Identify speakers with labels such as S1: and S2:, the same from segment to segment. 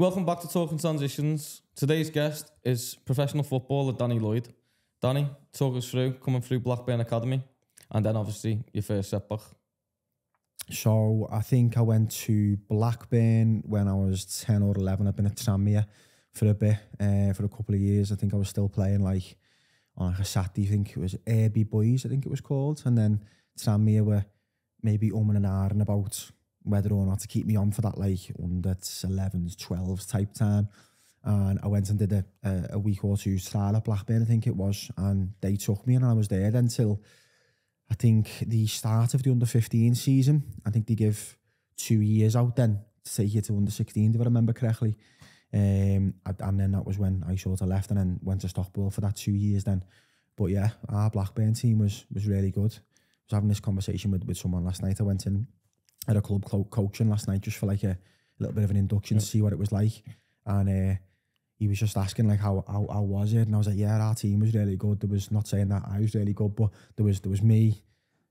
S1: Welcome back to Talking Transitions. Today's guest is professional footballer Danny Lloyd. Danny, talk us through coming through Blackburn Academy and then obviously your first setback.
S2: So I think I went to Blackburn when I was 10 or 11. I've been at Tranmere for a bit, for a couple of years. I think I was still playing like on like a Saturday, I think it was Airby Boys, I think it was called. And then Tranmere were maybe and ahhing about whether or not to keep me on for that like under 11s, 12s type time. And I went and did a week or two's trial at Blackburn, I think it was. And they took me and I was there then till I think the start of the under-15 season. I think they give 2 years out then to take you to under-16, if I remember correctly. And then that was when I sort of left and then went to Stockwell for that 2 years then. But yeah, our Blackburn team was really good. I was having this conversation with someone last night. I went in at a club coaching last night just for like a little bit of an induction to see what it was like. And he was just asking like how was it? And I was like, yeah, our team was really good. There was, not saying that I was really good, but there was me.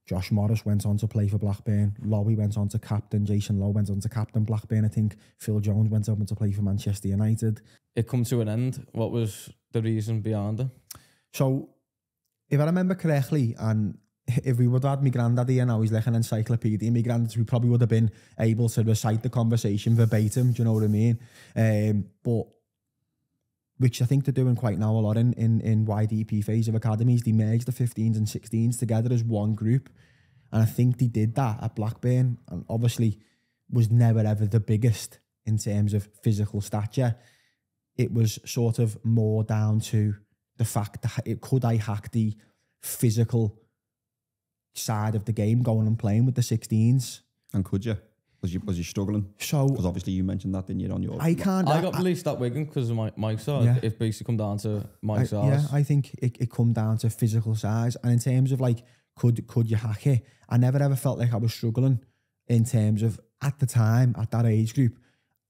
S2: Josh Morris went on to play for Blackburn. Lowy went on to captain. Jason Lowe went on to captain Blackburn. I think Phil Jones went on to play for Manchester United.
S1: It come to an end. What was the reason behind it?
S2: So, if I remember correctly, and if we would have had my granddad here now, he's like an encyclopedia, my granddad, we probably would have been able to recite the conversation verbatim, do you know what I mean? But which I think they're doing quite now a lot in YDP phase of academies. They merged the 15s and 16s together as one group. And I think they did that at Blackburn, and obviously was never ever the biggest in terms of physical stature. It was sort of more down to the fact that could I hack the physical side of the game going and playing with the 16s.
S3: And could you? Was you struggling?
S2: So,
S3: because obviously you mentioned that, didn't you, on your...
S2: I
S1: got released at Wigan because of my size.
S2: Yeah.
S1: It basically come down to my size.
S2: Yeah, I think it come down to physical size. And in terms of like, could you hack it? I never ever felt like I was struggling in terms of, at the time, at that age group,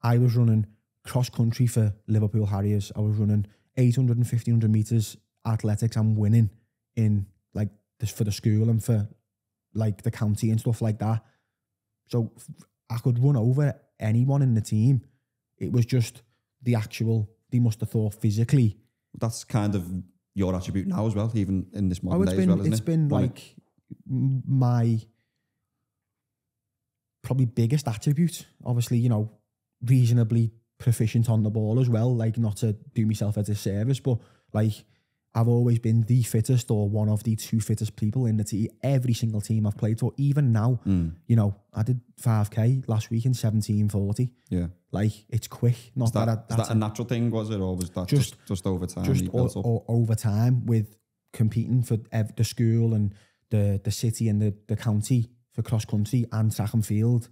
S2: I was running cross country for Liverpool Harriers. I was running 800 and 1500 metres athletics and winning in like this for the school and for like the county and stuff like that. So I could run over anyone in the team. It was just the actual, they must have thought physically.
S3: That's kind of your attribute now as well, even in this modern day as well, isn't it?
S2: It's been like my probably biggest attribute. Obviously, you know, reasonably proficient on the ball as well, like not to do myself a disservice, but like I've always been the fittest or one of the two fittest people in the team. Every single team I've played for, even now, you know, I did 5K last week in 17:40.
S3: Yeah.
S2: Like, it's quick. Not
S3: is that a natural thing, was it? Or was that just over time?
S2: Just over time with competing for the school and the city and the county for cross country and track and field.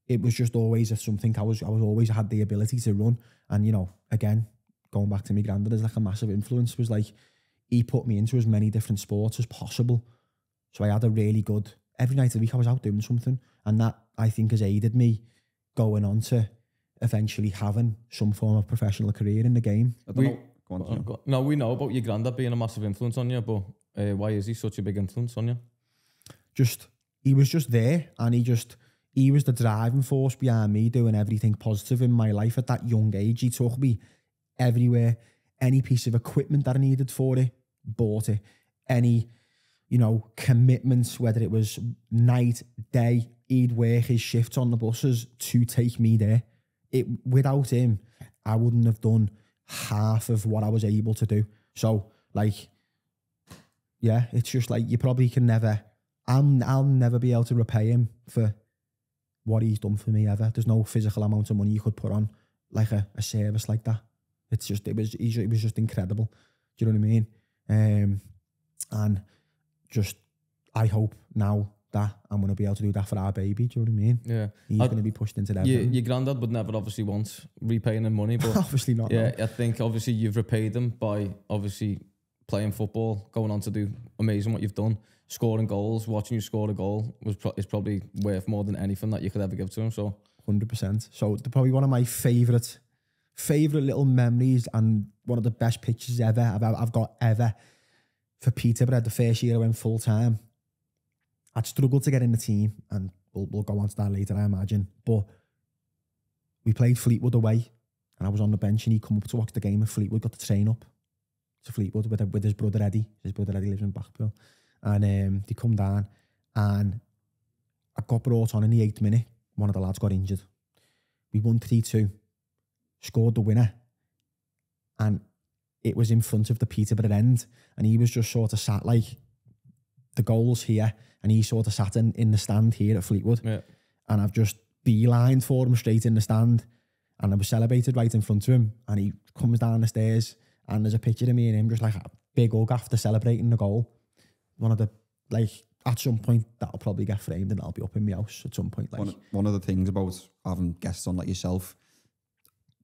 S2: It was just always something I always had the ability to run. And, you know, again, going back to my granddad as like a massive influence, was like he put me into as many different sports as possible. So I had a really good, every night of the week I was out doing something, and that I think has aided me going on to eventually having some form of professional career in the game.
S1: No, we know about your granddad being a massive influence on you, but why is he such a big influence on you?
S2: He was just there, and he was the driving force behind me doing everything positive in my life at that young age. He took me everywhere. Any piece of equipment that I needed for it, bought it. Any, you know, commitments, whether it was night, day, he'd work his shifts on the buses to take me there. Without him, I wouldn't have done half of what I was able to do. So, like, yeah, it's just like you probably can never, I'll never be able to repay him for what he's done for me ever. There's no physical amount of money you could put on like a service like that. It's just, it was just incredible. Do you know what I mean? And just, I hope now that I'm going to be able to do that for our baby. Do you know what I mean?
S1: Yeah.
S2: He's going to be pushed into that.
S1: Your granddad would never obviously want repaying him money, but
S2: obviously not.
S1: Yeah,
S2: no.
S1: I think obviously you've repaid him by obviously playing football, going on to do amazing what you've done, scoring goals. Watching you score a goal is probably worth more than anything that you could ever give to him. So
S2: 100%. So they're probably one of my favourite little memories and one of the best pictures ever I've got ever for Peterborough. The first year I went full time, I'd struggled to get in the team, and we'll go on to that later, I imagine. But we played Fleetwood away, and I was on the bench, and he come up to watch the game at Fleetwood, got the train up to Fleetwood with his brother Eddie. His brother Eddie lives in Blackpool. And they come down, and I got brought on in the 8th minute. One of the lads got injured. We won 3-2, scored the winner, and it was in front of the Peterborough end, and he was just sort of sat like the goals here, and he sort of sat in the stand here at Fleetwood.
S1: Yeah. And
S2: I've just beelined for him straight in the stand, and I was celebrated right in front of him, and he comes down the stairs, and there's a picture of me and him just like a big hug after celebrating the goal. One of the, like, at some point that'll probably get framed and I'll be up in my house at some point. Like,
S3: one of the things about having guests on like yourself,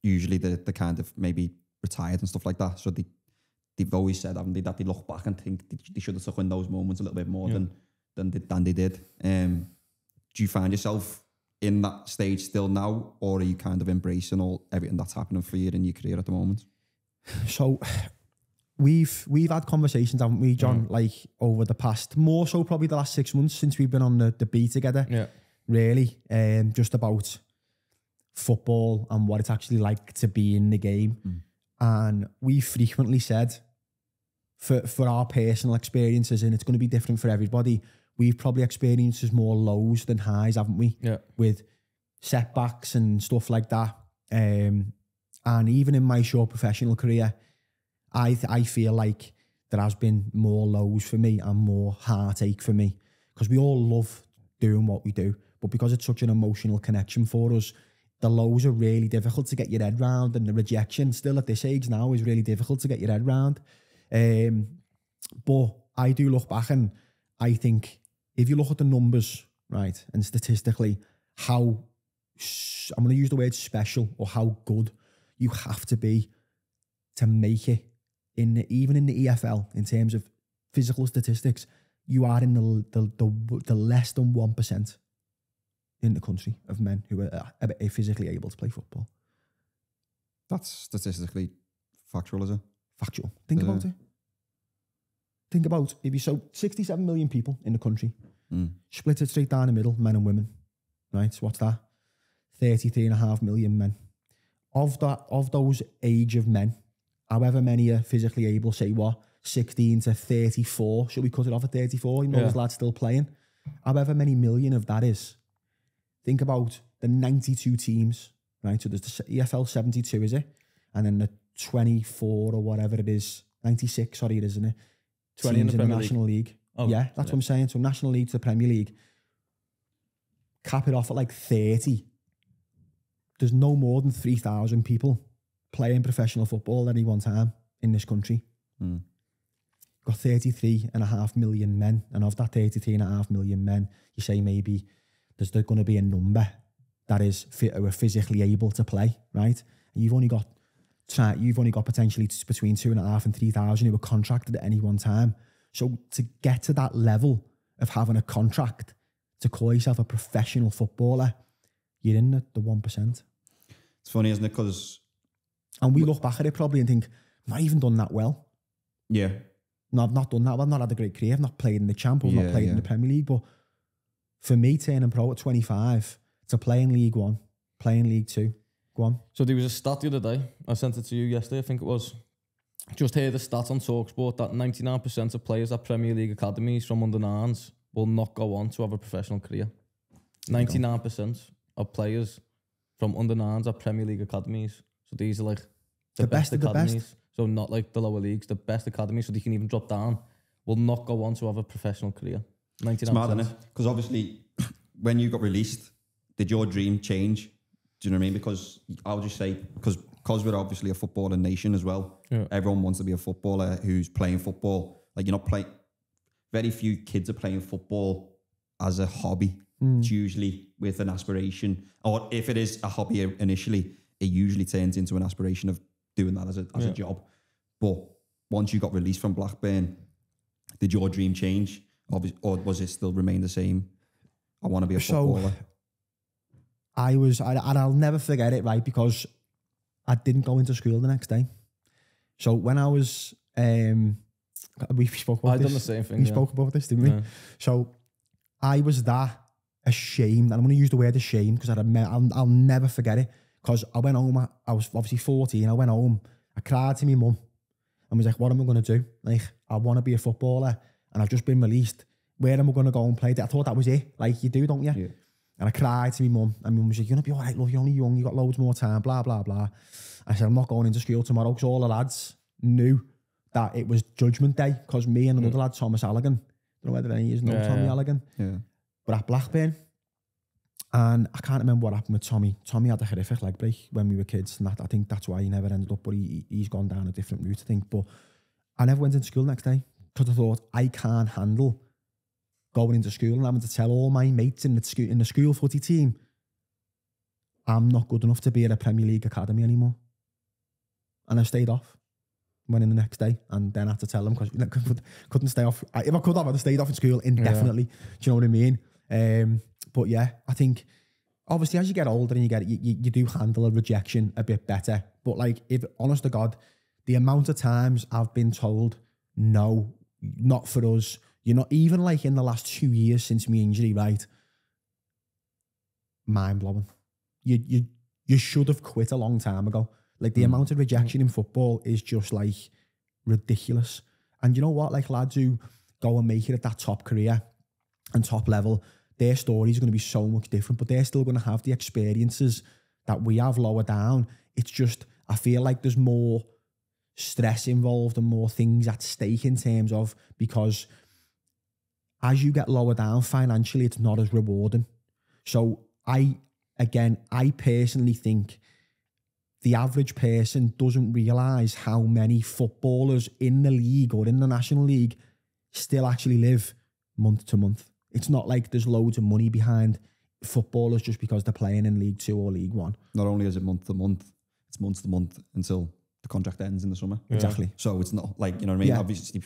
S3: usually they're kind of maybe retired and stuff like that, so they've always said, haven't they, that they look back and think they should have took in those moments a little bit more than they did. Do you find yourself in that stage still now, or are you kind of embracing everything that's happening for you in your career at the moment?
S2: So we've had conversations, haven't we, John? Like over the past, more so probably the last 6 months since we've been on the beat together. Yeah, really, just about football and what it's actually like to be in the game. And we frequently said, for our personal experiences, and it's going to be different for everybody, we've probably experienced more lows than highs, haven't we? Yeah. With setbacks and stuff like that. And even in my short professional career, I feel like there has been more lows for me and more heartache for me, because we all love doing what we do, but because it's such an emotional connection for us, the lows are really difficult to get your head round, and the rejection still at this age now is really difficult to get your head round. But I do look back, and I think if you look at the numbers, right, and statistically, how, I'm going to use the word special, or how good you have to be to make it even in the EFL in terms of physical statistics, you are in the less than 1% in the country of men who are physically able to play football.
S3: That's statistically factual, is it?
S2: Factual. Think about it. Think about, if you saw 67 million people in the country, split it straight down the middle, men and women, right? So what's that? 33.5 million men. Of those age of men, however many are physically able, say what, 16 to 34, should we cut it off at 34? You know, those lads still playing. However many million of that is, think about the 92 teams, right? So there's the EFL 72, is it? And then the 24 or whatever it is, 96, sorry, isn't it?
S1: 20
S2: teams
S1: in the
S2: National League. Oh, yeah, that's what I'm saying. So National League to the Premier League, cap it off at like 30. There's no more than 3,000 people playing professional football at any one time in this country. Got 33.5 million men, and of that 33.5 million men, you say maybe there's going to be a number that is who are physically able to play, right? And you've only got potentially between 2.5 and 3,000 who are contracted at any one time. So to get to that level of having a contract to call yourself a professional footballer, you're in the 1%.
S3: It's funny, isn't it?
S2: And we look back at it probably and think, I've not even done that well.
S3: Yeah.
S2: No, I've not done that well. I've not had a great career. I've not played in the Champ. I've not played in the Premier League. But for me, turning pro at 25 to play in League One, play in League Two, go on.
S1: So there was a stat the other day. I sent it to you yesterday, I think it was. Just hear the stat on TalkSport that 99% of players at Premier League academies from under 9s will not go on to have a professional career. 99% of players from under 9s at Premier League academies. So these are like the best academies. The best. So not like the lower leagues, the best academies, so they can even drop down, will not go on to have a professional career. 99%.
S3: It's mad, isn't it? Because obviously, when you got released, did your dream change? Do you know what I mean? Because I'll just say, because we're obviously a footballing nation as well. Yeah. Everyone wants to be a footballer who's playing football. Like, you're not playing. Very few kids are playing football as a hobby. It's usually with an aspiration, or if it is a hobby initially, it usually turns into an aspiration of doing that as a job. But once you got released from Blackburn, did your dream change, or was it still remain the same? I want to be a footballer.
S2: I'll never forget it, right? Because I didn't go into school the next day. So when I was, we spoke about this.
S1: I've done the same thing.
S2: We spoke about this, didn't we? So I was that ashamed, and I'm going to use the word ashamed because I'll never forget it, Because I went home, I was obviously 14, I went home, I cried to my mum and was like, what am I going to do? Like, I want to be a footballer and I've just been released. Where am I going to go and play? I thought that was it. Like, you do, don't you? Yeah. And I cried to my mum, and my mum was like, you're going to be all right, love, you're only young, you got loads more time, blah, blah, blah. I said, I'm not going into school tomorrow, because all the lads knew that it was judgment day, because me and another lad, Thomas Halligan, I don't know whether any of you know Tommy Halligan, but at Blackburn, and I can't remember what happened with Tommy. Tommy had a horrific leg break when we were kids, and I think that's why he never ended up, but he's gone down a different route, I think. But I never went into school next day, because I thought, I can't handle going into school and having to tell all my mates in the school footy team, I'm not good enough to be at a Premier League academy anymore. And I stayed off. Went in the next day, and then I had to tell them, because couldn't stay off. If I could have, I'd have stayed off in school indefinitely. Do you know what I mean? But yeah, I think obviously as you get older and you do handle a rejection a bit better. But like, if honest to God, the amount of times I've been told, no, not for us. You're not, even like in the last 2 years since my injury, right? Mind blowing. You should have quit a long time ago. Like, the amount of rejection in football is just like ridiculous. And you know what? Like, lads who go and make it at that top career and top level, their stories are going to be so much different, but they're still going to have the experiences that we have lower down. It's just, I feel like there's more stress involved and more things at stake in terms of, because as you get lower down financially, it's not as rewarding. So I personally think the average person doesn't realise how many footballers in the league or in the National League still actually live month to month. It's not like there's loads of money behind footballers just because they're playing in League 2 or League 1.
S3: Not only is it month to month, it's month to month until the contract ends in the summer.
S2: Yeah. Exactly.
S3: So it's not like, you know what I mean? Yeah. Obviously,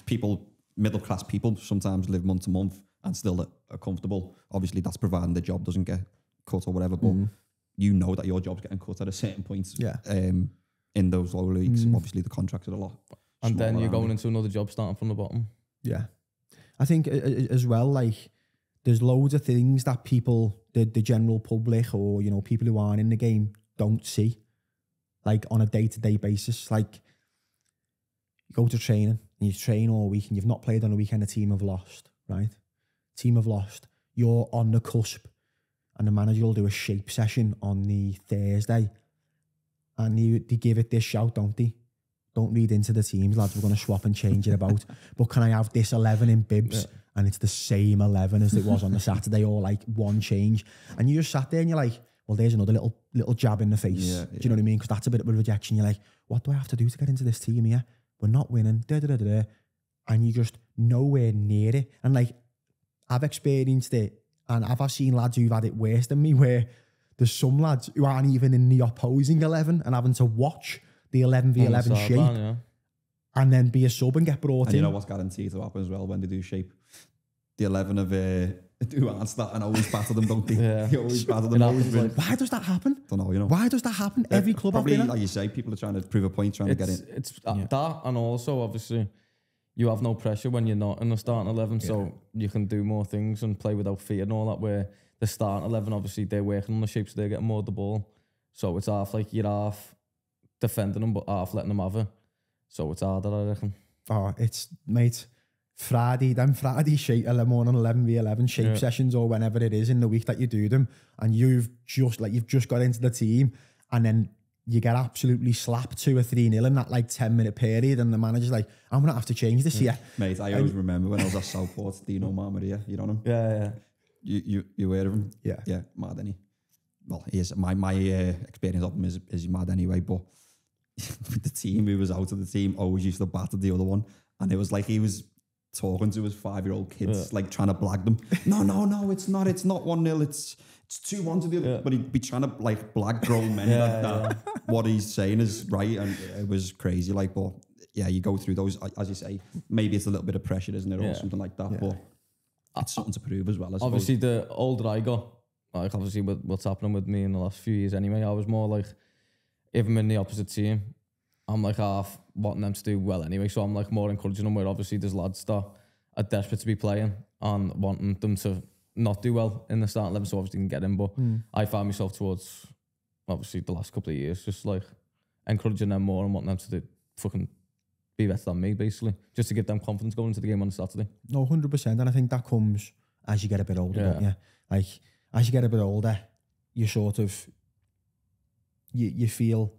S3: middle class people sometimes live month to month and still are comfortable. Obviously, that's providing the job doesn't get cut or whatever, but you know that your job's getting cut at a certain point.
S2: Yeah.
S3: In those lower leagues, obviously the contracts are a lot.
S1: And then you're going into another job starting from the bottom.
S2: Yeah. I think as well, like, there's loads of things that people, the general public or, you know, people who aren't in the game don't see, like on a day-to-day basis. Like, you go to training and you train all week and you've not played on a weekend, a team have lost, right? Team have lost. You're on the cusp and the manager will do a shape session on the Thursday and they give it this shout, don't they? Don't read into the teams, lads. We're going to swap and change it about. But can I have this 11 in bibs? Yeah. And it's the same 11 as it was on the Saturday, or like one change. And you just sat there and you're like, well, there's another little jab in the face. Yeah, do you know what I mean? Because that's a bit of a rejection. You're like, what do I have to do to get into this team here? We're not winning. And you're just nowhere near it. And like, I've experienced it, and I've seen lads who've had it worse than me, where there's some lads who aren't even in the opposing 11 and having to watch the 11v11 shape and then be a sub and get brought in.
S3: You know what's guaranteed to happen as well when they do shape? The 11 of who aren't starting always batter them, don't they? Yeah. You always batter them.
S2: Like, why does that happen?
S3: Don't know, you know.
S2: Why does that happen? Every club
S3: probably,
S2: I've been
S3: like you say, people are trying to prove a point, trying to get in.
S1: It's that, and also obviously you have no pressure when you're not in the starting 11, so you can do more things and play without fear and all that, where the starting 11, obviously they're working on the shape, so they're getting more of the ball. So it's half like you're half defending them, but half letting them have it. So it's harder, I reckon. Oh,
S2: it's, mate, Friday shape, 11v11 shape sessions, or whenever it is in the week that you do them, and you've just got into the team, and then you get absolutely slapped 2 or 3-0 in that like 10-minute period, and the manager's like, I'm gonna have to change this here.
S3: Mate, I always remember when I was at Southport, Dino Marmaria, you know him?
S1: Yeah.
S3: You aware of him?
S2: Yeah.
S3: Yeah, mad, any. Well, he is. My experience of him is mad anyway, but with the team, who was out of the team, always used to batter the other one, and it was like he was talking to his 5-year-old kids, like trying to blag them. No, it's not 1-0, it's 2-1 to the other. But he'd be trying to like blag grown men like that. What he's saying is right, and it was crazy. Like, but yeah, you go through those, as you say, maybe it's a little bit of pressure, isn't it, or something like that. But it's something to prove as well, I suppose.
S1: Obviously, the older I got, like obviously with what's happening with me in the last few years anyway, I was more like, if I'm in the opposite team, I'm like half wanting them to do well anyway, so I'm like more encouraging them, where obviously there's lads that are desperate to be playing and wanting them to not do well in the starting 11, so obviously can get in, but I found myself towards obviously the last couple of years, just like encouraging them more and wanting them to fucking be better than me, basically, just to give them confidence going into the game on Saturday.
S2: No, 100%, and I think that comes as you get a bit older, don't you? Like, as you get a bit older, you sort of, you feel,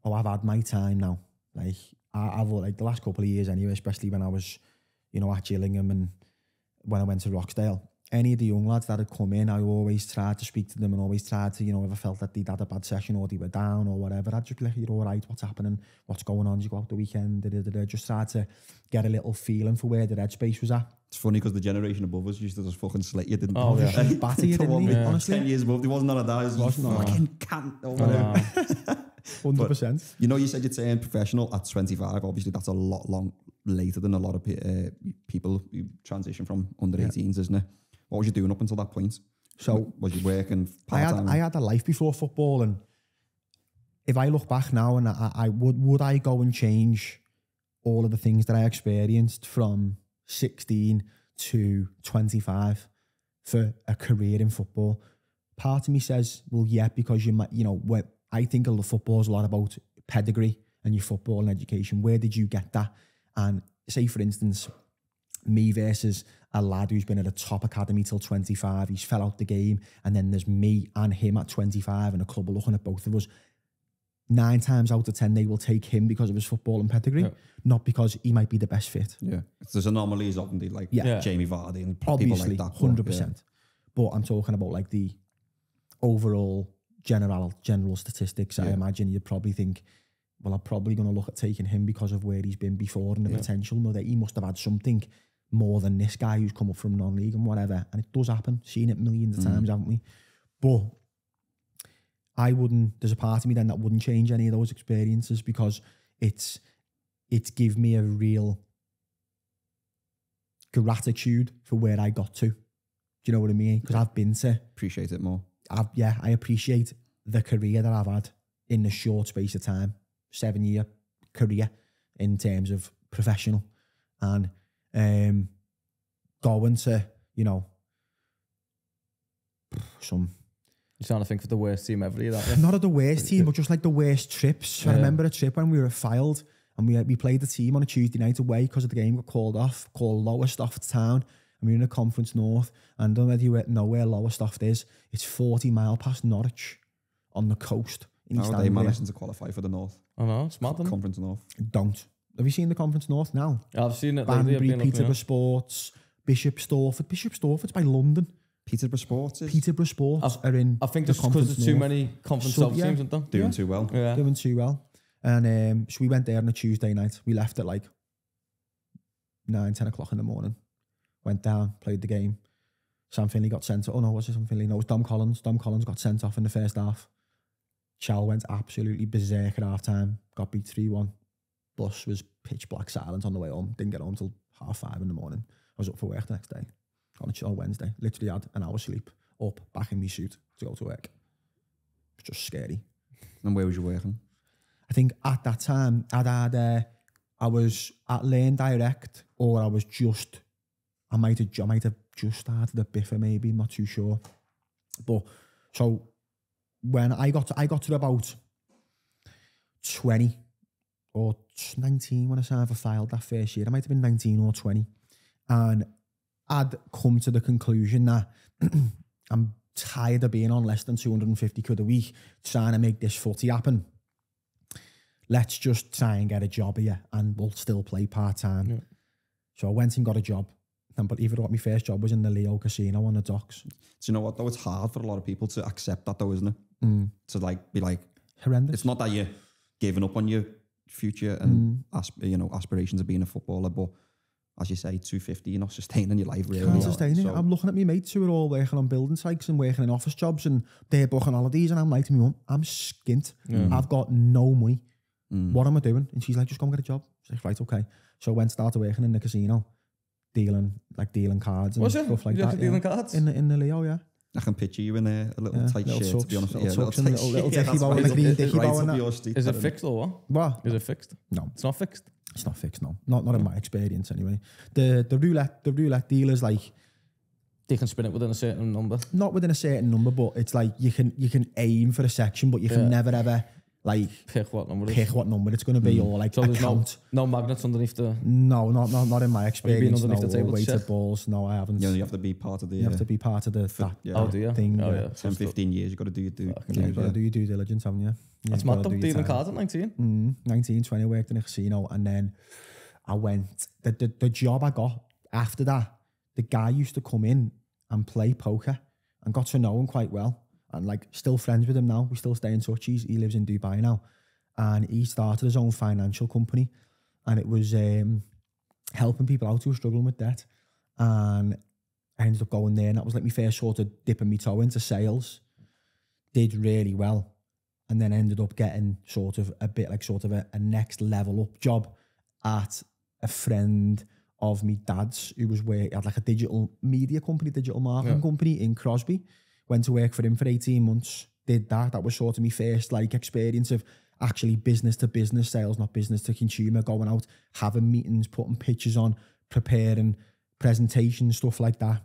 S2: oh, I've had my time now. Like, I've like the last couple of years anyway, especially when I was, you know, at Gillingham and when I went to Rochdale, any of the young lads that had come in, I always tried to speak to them and always tried to, you know, if I felt that they'd had a bad session or they were down or whatever, I'd just be like, you're all right, what's happening, what's going on, did you go out the weekend, just try to get a little feeling for where the headspace was at.
S3: It's funny because the generation above us used to just fucking slit you, didn't
S2: they? Just batter you, didn't they? Honestly.
S3: 10 years above, there wasn't none of that. It was fucking can't over there.
S2: 100%.
S3: You know, you said you'd turn professional at 25. Obviously, that's a lot later than a lot of people who transition from under 18s, isn't it? What was you doing up until that point?
S2: So
S3: was you working part-time?
S2: I had a life before football, and if I look back now, and would I go and change all of the things that I experienced from 16 to 25 for a career in football? Part of me says, well, yeah, because I think football is a lot about pedigree and your football and education. Where did you get that? And say, for instance, me versus a lad who's been at a top academy till 25, he's fell out the game, and then there's me and him at 25, and a club are looking at both of us. 9 times out of 10, they will take him because of his football and pedigree, not because he might be the best fit.
S3: Yeah, there's anomalies, obviously, like Jamie Vardy and
S2: obviously,
S3: people like that.
S2: 100%. But I'm talking about like the overall general statistics. I imagine you'd probably think, well, I'm probably going to look at taking him because of where he's been before and the potential. No, that he must have had something more than this guy who's come up from non-league and whatever. And it does happen. Seen it millions of times, haven't we? But there's a part of me then that wouldn't change any of those experiences, because it's give me a real gratitude for where I got to. Do you know what I mean? Because I've been to...
S3: Appreciate it more.
S2: I appreciate the career that I've had in the short space of time. 7-year career in terms of professional, and going to, some...
S1: You're trying to think of the worst team ever,
S2: Not of the worst team, but just like the worst trips. I remember a trip when we were at Fylde, and we played the team on a Tuesday night away because the game got called Lowestoft Town, and we were in a Conference North, and I don't know whether you know where Lowestoft is. It's 40 miles past Norwich on the coast.
S3: They managed to qualify for the North.
S1: I know, it's mad.
S3: Conference North.
S2: Don't. Have you seen the Conference North now?
S1: Yeah, I've seen it.
S2: Banbury, Peterborough Sports, Bishop Stortford's by London.
S3: Peterborough Sports
S2: are in.
S1: I think just because there's too many Conference South teams, aren't there?
S3: Doing too well.
S2: Yeah. Doing too well. And so we went there on a Tuesday night. We left at like 9-10 o'clock in the morning. Went down, played the game. Sam Finley got sent off. Oh no, was it Sam Finley? No, it was Dom Collins. Dom Collins got sent off in the first half. Chal went absolutely berserk at half time. Got beat 3-1. Bus was pitch black silent on the way home. Didn't get home till 5:30 in the morning. I was up for work the next day. On Wednesday. Literally had an hour's sleep. Up, back in my suit to go to work. It was just scary.
S3: And where was you working?
S2: I think at that time, I was at Learn Direct, or I might have just started a Biffa maybe, not too sure. But so when I got to about 20 or 19 when I signed for Fylde that first year, I might have been 19 or 20, and I'd come to the conclusion that I'm tired of being on less than 250 quid a week trying to make this footy happen. Let's just try and get a job here and we'll still play part-time. Yeah. So I went and got a job. And believe it or not, my first job was in the Leo Casino on the docks.
S3: Do you know what, though? It's hard for a lot of people to accept that, though, isn't it? To like be like...
S2: Horrendous.
S3: It's not that you're giving up on your future and aspirations of being a footballer, but as you say, 250, you're not sustaining your life really.
S2: Can't sustain it. I'm looking at my mates who are all working on building sites and working in office jobs, and they're booking holidays, and I'm like to my mum, I'm skint. I've got no money. What am I doing? And she's like, just go and get a job. She's like, right, okay. So I went started working in the casino, dealing cards and stuff like that.
S1: Dealing cards?
S2: In the Leo, yeah.
S3: I can picture you in a little tight shirt,
S2: tucks,
S3: to be honest.
S2: Little dicky bow, like green dicky bow.
S1: Is it fixed or what?
S2: What?
S1: Is it fixed?
S2: No.
S1: It's not fixed?
S2: It's not fixed, no. Not in my experience, anyway. The roulette dealers, like,
S1: They can spin it within a certain number.
S2: Not within a certain number, but it's like you can aim for a section, but you can never ever like
S1: pick what number
S2: it's going to be, or like
S1: so
S2: a count.
S1: No magnets underneath the.
S2: No, not in my experience.
S1: Underneath the table
S2: weighted balls. No, I haven't.
S3: You have to be part of the.
S2: You have to be part of the thing.
S3: Oh, yeah. 10, 15 years, you got to do your due.
S2: You've got to do your due diligence, haven't you?
S1: That's mad. Dealing cards at 19.
S2: 19, 20, worked in a casino, and then I went. The job I got after that, the guy used to come in and play poker, and got to know him quite well, and like still friends with him now. We still stay in touch. He lives in Dubai now, and he started his own financial company, and it was helping people out who were struggling with debt. And I ended up going there, and that was like my first sort of dipping my toe into sales. Did really well, and then ended up getting sort of a next level up job at a friend of me dad's, who was had like a digital media company, digital marketing company in Crosby. Went to work for him for 18 months. Did that. That was sort of my first like experience of actually business to business sales, not business to consumer, going out, having meetings, putting pictures on, preparing presentations, stuff like that.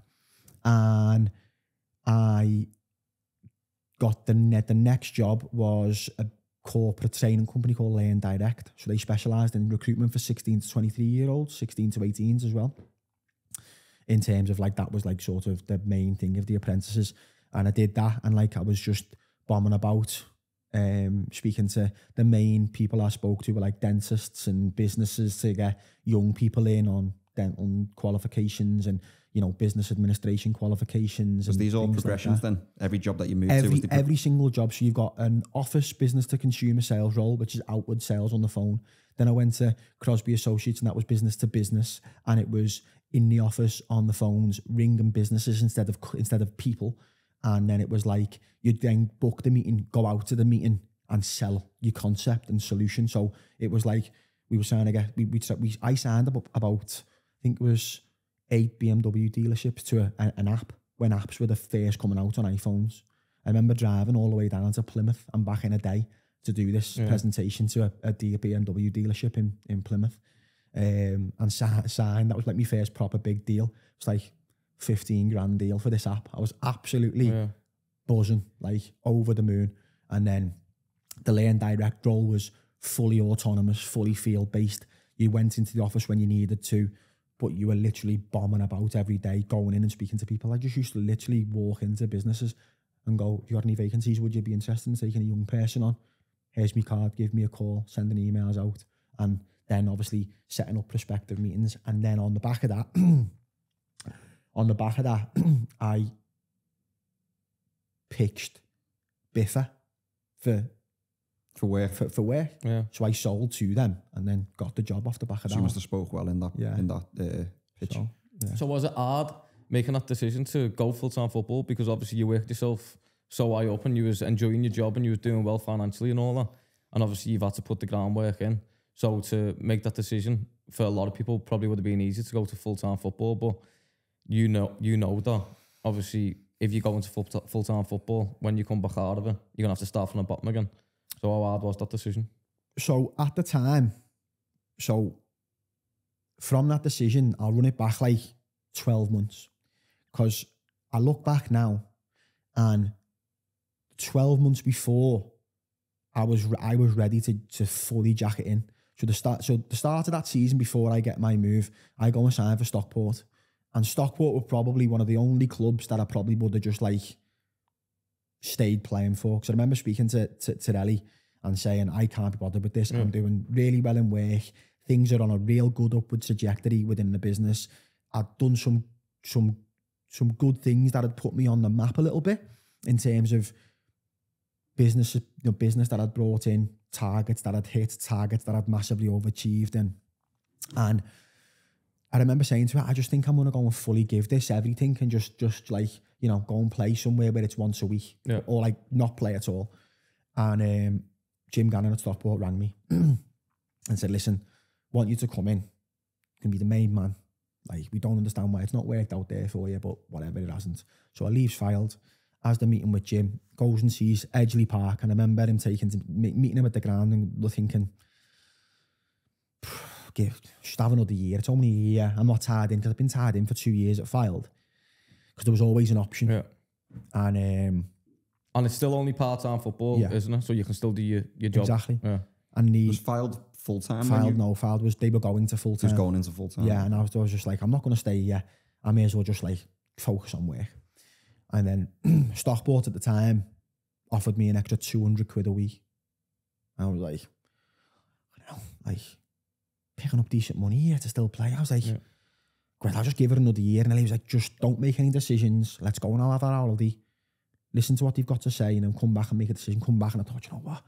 S2: And I got the next job was a corporate training company called Learn Direct. So they specialised in recruitment for 16 to 23-year-olds, 16 to 18s as well. In terms of like, that was like sort of the main thing of the apprentices. And I did that, and like I was just bombing about, speaking to the main people I spoke to were like dentists and businesses to get young people in on dental qualifications and, you know, business administration qualifications.
S3: Was these all progressions then? Every job that you moved to was
S2: every single job. So you've got an office business to consumer sales role, which is outward sales on the phone. Then I went to Crosby Associates, and that was business to business, and it was in the office on the phones, ringing businesses instead of people. And then it was like, you'd then book the meeting, go out to the meeting and sell your concept and solution. So it was like, we were trying to get, I signed up about, I think it was 8 BMW dealerships to an app when apps were the first coming out on iPhones. I remember driving all the way down to Plymouth and back in a day to do this presentation to a BMW dealership in Plymouth. And signed, that was like my first proper big deal. It was like 15 grand deal for this app. I was absolutely buzzing, like over the moon. And then the Learn Direct role was fully autonomous, fully field based. You went into the office when you needed to, but you were literally bombing about every day, going in and speaking to people. I just used to literally walk into businesses and go, "Have you got any vacancies? Would you be interested in taking a young person on? Here's my card, give me a call," sending emails out. And then obviously setting up prospective meetings. And then on the back of that, I pitched Biffa for work. For work.
S1: Yeah.
S2: So I sold to them and then got the job off the back of that.
S3: So you must have spoke well in that pitch.
S1: So was it hard making that decision to go full-time football? Because obviously you worked yourself so high up and you was enjoying your job and you was doing well financially and all that. And obviously you've had to put the groundwork in. So to make that decision for a lot of people probably would have been easy to go to full-time football, but you know that obviously if you go into full-time football, when you come back out of it, you're going to have to start from the bottom again. So how hard was that decision?
S2: So at the time, from that decision, I'll run it back like 12 months. Because I look back now and 12 months before, I was ready to fully jack it in. So the start of that season, before I get my move, I go and sign for Stockport. And Stockport were probably one of the only clubs that I probably would have just like stayed playing for. Because I remember speaking to Ellie and saying, I can't be bothered with this. I'm doing really well in work. Things are on a real good upward trajectory within the business. I'd done some good things that had put me on the map a little bit in terms of business that I'd brought in, targets that I'd hit, targets that I'd massively overachieved in. And I remember saying to her, I just think I'm going to go and fully give this everything and just like, you know, go and play somewhere where it's once a week or like not play at all. And Jim Gannon at Stockport rang me and said, listen, want you to come in. You can be the main man. Like, we don't understand why it's not worked out there for you, but whatever, it hasn't. So I leaves filed. Has the meeting with Jim, goes and sees Edgeley Park, and I remember him meeting him at the ground and we're thinking, just have another year. It's only a year. I'm not tied in because I've been tied in for 2 years at Filed. because there was always an option.
S1: Yeah.
S2: And
S1: it's still only part-time football, isn't it? So you can still do your job.
S2: Exactly.
S1: Yeah.
S2: And
S3: It was filed full-time?
S2: filed was, they were going to full-time.
S3: Just going into full-time.
S2: Yeah, and I was just like, I'm not going to stay here. I may as well just like focus on work. And then Stockport at the time offered me an extra 200 quid a week. I was like, I don't know, like picking up decent money here to still play. I was like, great, I'll just give it another year. And then he was like, just don't make any decisions. Let's go and have our holiday. Listen to what they've got to say and then come back and make a decision. Come back, and I thought, you know what?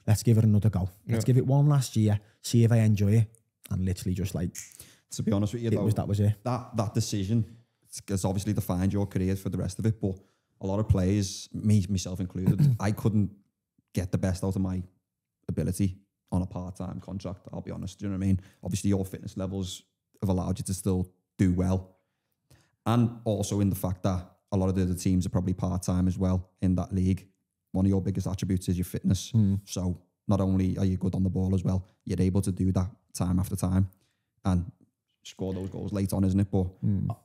S2: Let's give it another go. Let's give it one last year, see if I enjoy it. And literally just like,
S3: to be honest with you,
S2: that was it.
S3: That decision has obviously defined your career for the rest of it. But a lot of players, myself included, I couldn't get the best out of my ability on a part-time contract. I'll be honest. Do you know what I mean? Obviously, your fitness levels have allowed you to still do well, and also in the fact that a lot of the other teams are probably part-time as well in that league. One of your biggest attributes is your fitness. So not only are you good on the ball as well, you're able to do that time after time and score those goals late on, isn't it? But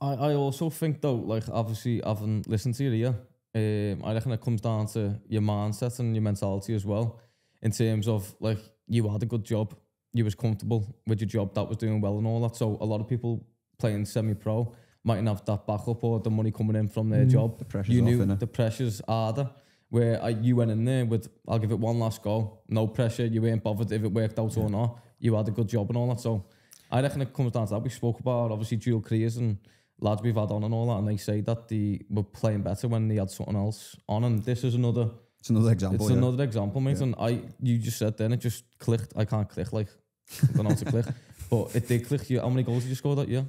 S1: I also think though, like obviously having listened to you here, I reckon it comes down to your mindset and your mentality as well. In terms of like, you had a good job, you was comfortable with your job that was doing well and all that. So a lot of people playing semi-pro mightn't have that backup or the money coming in from their job.
S3: The pressure's
S1: you
S3: off,
S1: knew
S3: innit?
S1: the pressure's harder. Where you went in there with, I'll give it one last go, no pressure. You weren't bothered if it worked out or not. You had a good job and all that. So I reckon it comes down to that. We spoke about obviously dual careers and lads we've had on and all that, and they say that they were playing better when they had something else on. And this is another.
S3: it's another example.
S1: It's another example, mate. And you just said then, it just clicked. I can't click, like, I don't know how to click. But it did click. How many goals did you score that year?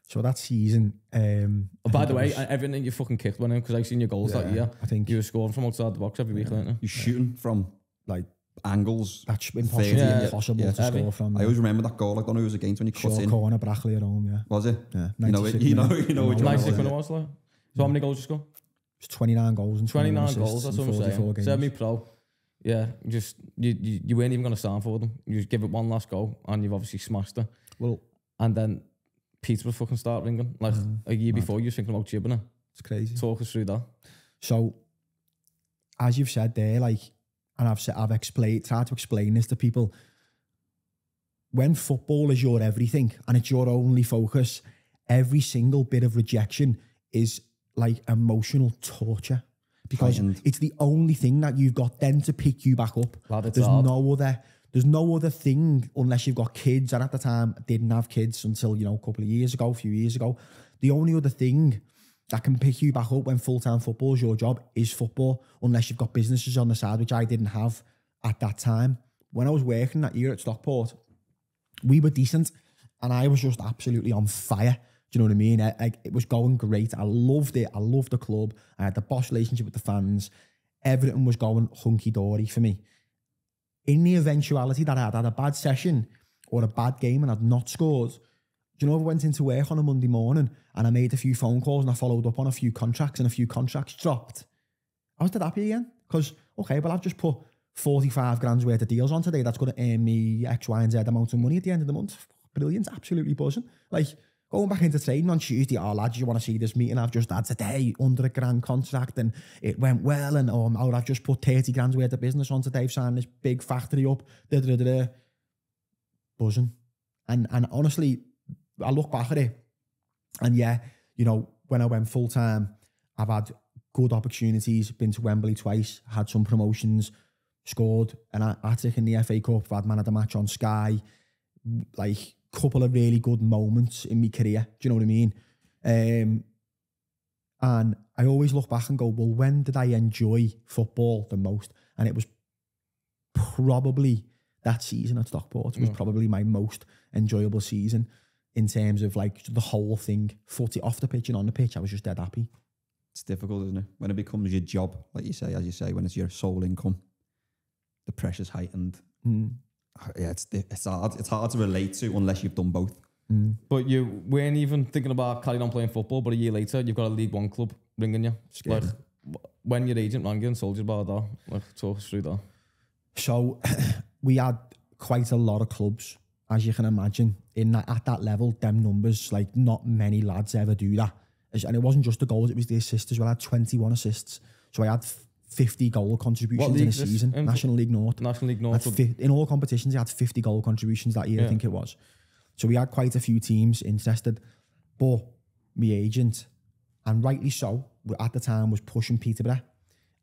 S2: So that season...
S1: by the way, everything you fucking kicked went in, because I seen your goals that year.
S2: I think
S1: you were scoring from outside the box every week, weren't you?
S3: You're shooting from
S2: like
S3: angles.
S2: that's
S3: 30,
S2: impossible to score from.
S3: I always remember that goal. I don't know who it was against when you cut
S2: short
S3: in.
S2: corner, Brackley at home, yeah.
S3: Was it?
S2: Yeah.
S3: You know, which one
S1: Nice
S3: it
S1: when
S3: was.
S1: it was, like. So how many goals did you score?
S2: It's 29 goals and
S1: 29 goals, that's what I'm saying.
S2: Games.
S1: Semi-pro. Yeah, just you weren't even going to stand for them. You just give it one last go, and you've obviously smashed it.
S2: Well,
S1: and then Peterborough fucking start ringing. Like a year before, you were thinking about jibbing it.
S2: It's crazy.
S1: Talk us through that.
S2: So, as you've said there, like, and I've tried to explain this to people. When football is your everything and it's your only focus, every single bit of rejection is like emotional torture, because it's the only thing that you've got then to pick you back up. There's no other thing unless you've got kids. And at the time, I didn't have kids until, you know, a few years ago. The only other thing that can pick you back up when full-time football is your job is football, unless you've got businesses on the side, which I didn't have at that time. When I was working that year at Stockport, we were decent and I was just absolutely on fire. Do you know what I mean? It was going great. I loved it. I loved the club. I had the boss relationship with the fans. Everything was going hunky-dory for me. In the eventuality that I had had a bad session or a bad game and I'd not scored, do you know, I went into work on a Monday morning and I made a few phone calls and I followed up on a few contracts and a few contracts dropped. I was dead happy again because, okay, well, I've just put 45 grand's worth of deals on today. That's going to earn me X, Y, and Z amount of money at the end of the month. Brilliant. Absolutely buzzing. Like, going back into training on Tuesday, lads, you want to see this meeting I've just had today under $1,000 contract and it went well, and I've just put 30 grand's worth of business on today, I've signed this big factory up, buzzing. And honestly, I look back at it and yeah, you know, when I went full time, I've had good opportunities, been to Wembley twice, had some promotions, scored an hat-trick in the FA Cup, I've had man of the match on Sky, like couple of really good moments in my career. Do you know what I mean? And I always look back and go, well, when did I enjoy football the most? And it was probably that season at Stockport. It was probably my most enjoyable season in terms of like the whole thing, footy off the pitch and on the pitch. I was just dead happy.
S3: It's difficult, isn't it? When it becomes your job, like you say, as you say, when it's your sole income, the pressure's heightened. Yeah, it's hard. It's hard to relate to unless you've done both.
S1: But you weren't even thinking about carrying on playing football, but a year later, you've got a League One club ringing you.
S2: Scary.
S1: Like, when your agent rang you and told you about that, like, talk us through that.
S2: So we had quite a lot of clubs, as you can imagine, at that level, them numbers, like not many lads ever do that. And it wasn't just the goals, it was the assists as well. I had 21 assists. So I had 50 goal contributions in a season. National League North.
S1: National League North.
S2: In all competitions, I had 50 goal contributions that year, I think it was. So we had quite a few teams interested. But my agent, and rightly so, at the time was pushing Peterborough.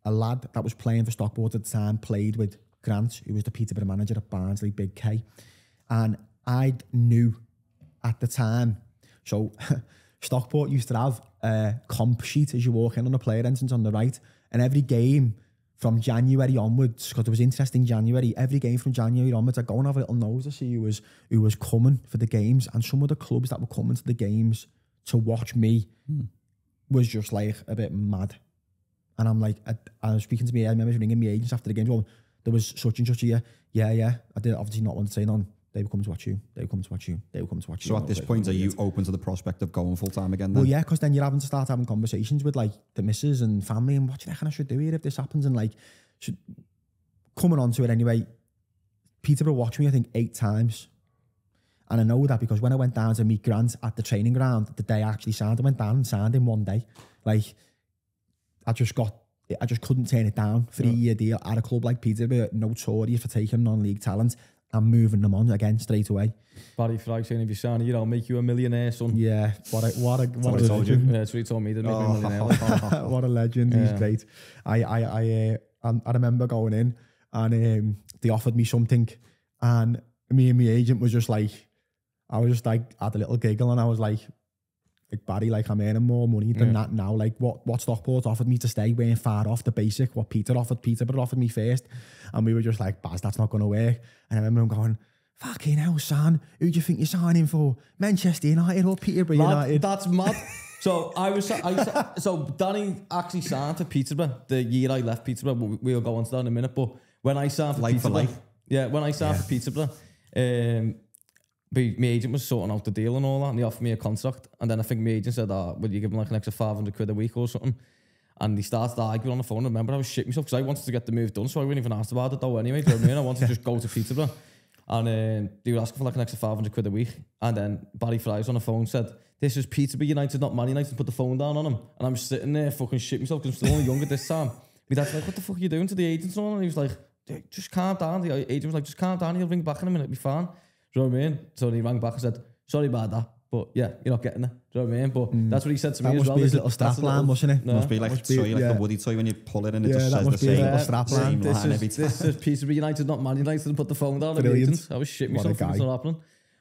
S2: A lad that was playing for Stockport at the time played with Grant, who was the Peterborough manager at Barnsley, Big K. And I knew at the time, so Stockport used to have a comp sheet as you walk in on the player entrance on the right, and every game from January onwards, because there was interest in January, every game from January onwards, I'd go and have a little nose to see who was coming for the games, and some of the clubs that were coming to the games to watch me was just like a bit mad. And I'm like, I was speaking to me, I remember ringing my agents after the game, going, there was such and such a year. Yeah. I did obviously not want to say none. They would come to watch you. They would come to watch you. They would come to watch you.
S3: So at this point, are you open to the prospect of going full time again then?
S2: Well, yeah, because then you're having to start having conversations with like the missus and family and what do you reckon I should do here if this happens? And like, coming on to it anyway, Peterborough watched me, I think, 8 times. And I know that because when I went down to meet Grant at the training ground, the day I actually signed, I went down and signed in one day. Like, I just couldn't turn it down for a year deal at a club like Peterborough, notorious for taking non-league talent and moving them on again straight away.
S1: Barry Fry saying, if you sign here, I'll make you a millionaire, son.
S2: Yeah, what a
S1: legend. Yeah, that's what he told me, to make me a millionaire.
S2: What a legend, he's great. I remember going in and they offered me something and me and my agent was just like, I was just like, had a little giggle and I was like Barry, like I'm earning more money than that now. Like what Stockport offered me to stay weren't far off the basic. What Peterborough offered me first. And we were just like, Baz, that's not going to work. And I remember him going, fucking hell, son, who do you think you're signing for? Manchester United or Peterborough United?
S1: That's mad. So so Danny actually signed for Peterborough the year I left Peterborough. We'll go on to that in a minute. But when I signed for Peterborough, when I signed for Peterborough, my agent was sorting out the deal and all that, and he offered me a contract. And then I think my agent said, would you give him like an extra 500 quid a week or something? And he started arguing on the phone. I remember I was shitting myself because I wanted to get the move done, so I wouldn't even ask about it though anyway. Do you know what I mean? I wanted to just go to Peterborough. And they were asking for like an extra 500 quid a week. And then Barry Fry's on the phone said, this is Peterborough United, not Man United, put the phone down on him. And I'm sitting there fucking shitting myself because I'm still only young at this time. My dad's like, what the fuck are you doing to the agents and all? And he was like, just calm down. The agent was like, just calm down, he'll ring back in a minute, it'll be fine. Do you know what I mean? So he rang back and said, sorry about that, but yeah, you're not getting it. Do you know what I mean? But that's what he said to me as well.
S2: That must be his little strap line, mustn't it?
S3: Must be like the Woody toy when you pull it and it just says the same
S2: strap line.
S3: This
S1: is Peterborough United, not Man United, and put the phone down. I was shitting myself if it's not happening.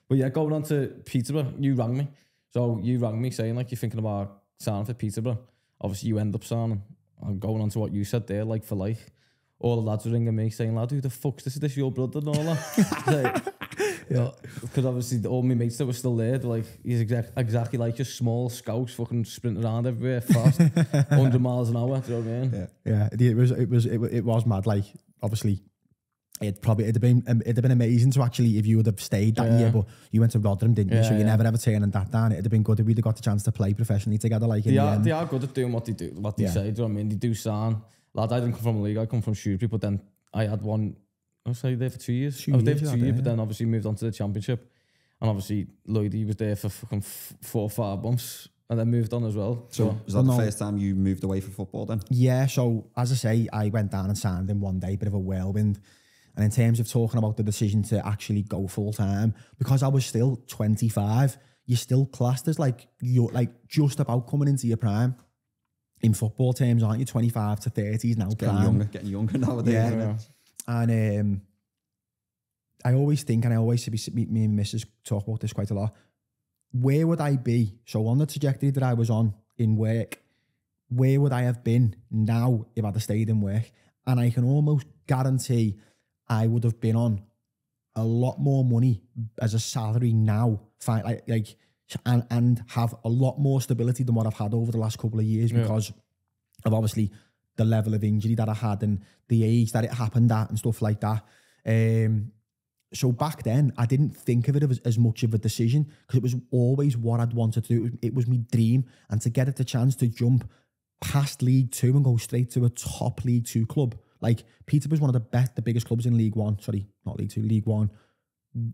S1: But yeah, going on to Peterborough, you rang me. So you rang me saying like you're thinking about signing for Peterborough. Obviously you end up signing. I'm going on to what you said there, like for like. All the lads were ringing me saying, lad, who the fuck's this? Is this your brother and all that? Because obviously all my mates that were still there, they're like, he's exactly like just small scouts fucking sprinting around everywhere fast, 100 miles an hour. Do you know what I mean?
S2: Yeah. It was mad. Like obviously, it'd have been amazing to actually, if you would have stayed that year, but you went to Rotherham, didn't you? So you never ever turning that down. It'd have been good if we'd have got the chance to play professionally together. Like they
S1: are good at doing what they do, what they say. Do you know what I mean? They do sign. Lad, I didn't come from a league. I come from Shrewsbury, but then I had one. I was there for 2 years. I was there for 2 years, but then obviously moved on to the Championship, and obviously Lloyd, he was there for fucking 4 or 5 months, and then moved on as well.
S3: So was that the first time you moved away from football then?
S2: Yeah. So as I say, I went down and signed in one day, bit of a whirlwind. And in terms of talking about the decision to actually go full time, because I was still 25, you're still classed as like you're like just about coming into your prime. In football terms, aren't you? 25 to 30s now.
S3: Getting younger nowadays.
S2: Yeah. And I always think, and I always see me and Mrs. talk about this quite a lot. Where would I be? So on the trajectory that I was on in work, where would I have been now if I'd have stayed in work? And I can almost guarantee I would have been on a lot more money as a salary now, and have a lot more stability than what I've had over the last couple of years because of obviously the level of injury that I had and the age that it happened at and stuff like that. So back then, I didn't think of it as much of a decision because it was always what I'd wanted to do. It was my dream. And to get the chance to jump past League Two and go straight to a top League Two club. Like Peterborough's one of the biggest clubs in League One. Sorry, not League Two, League One.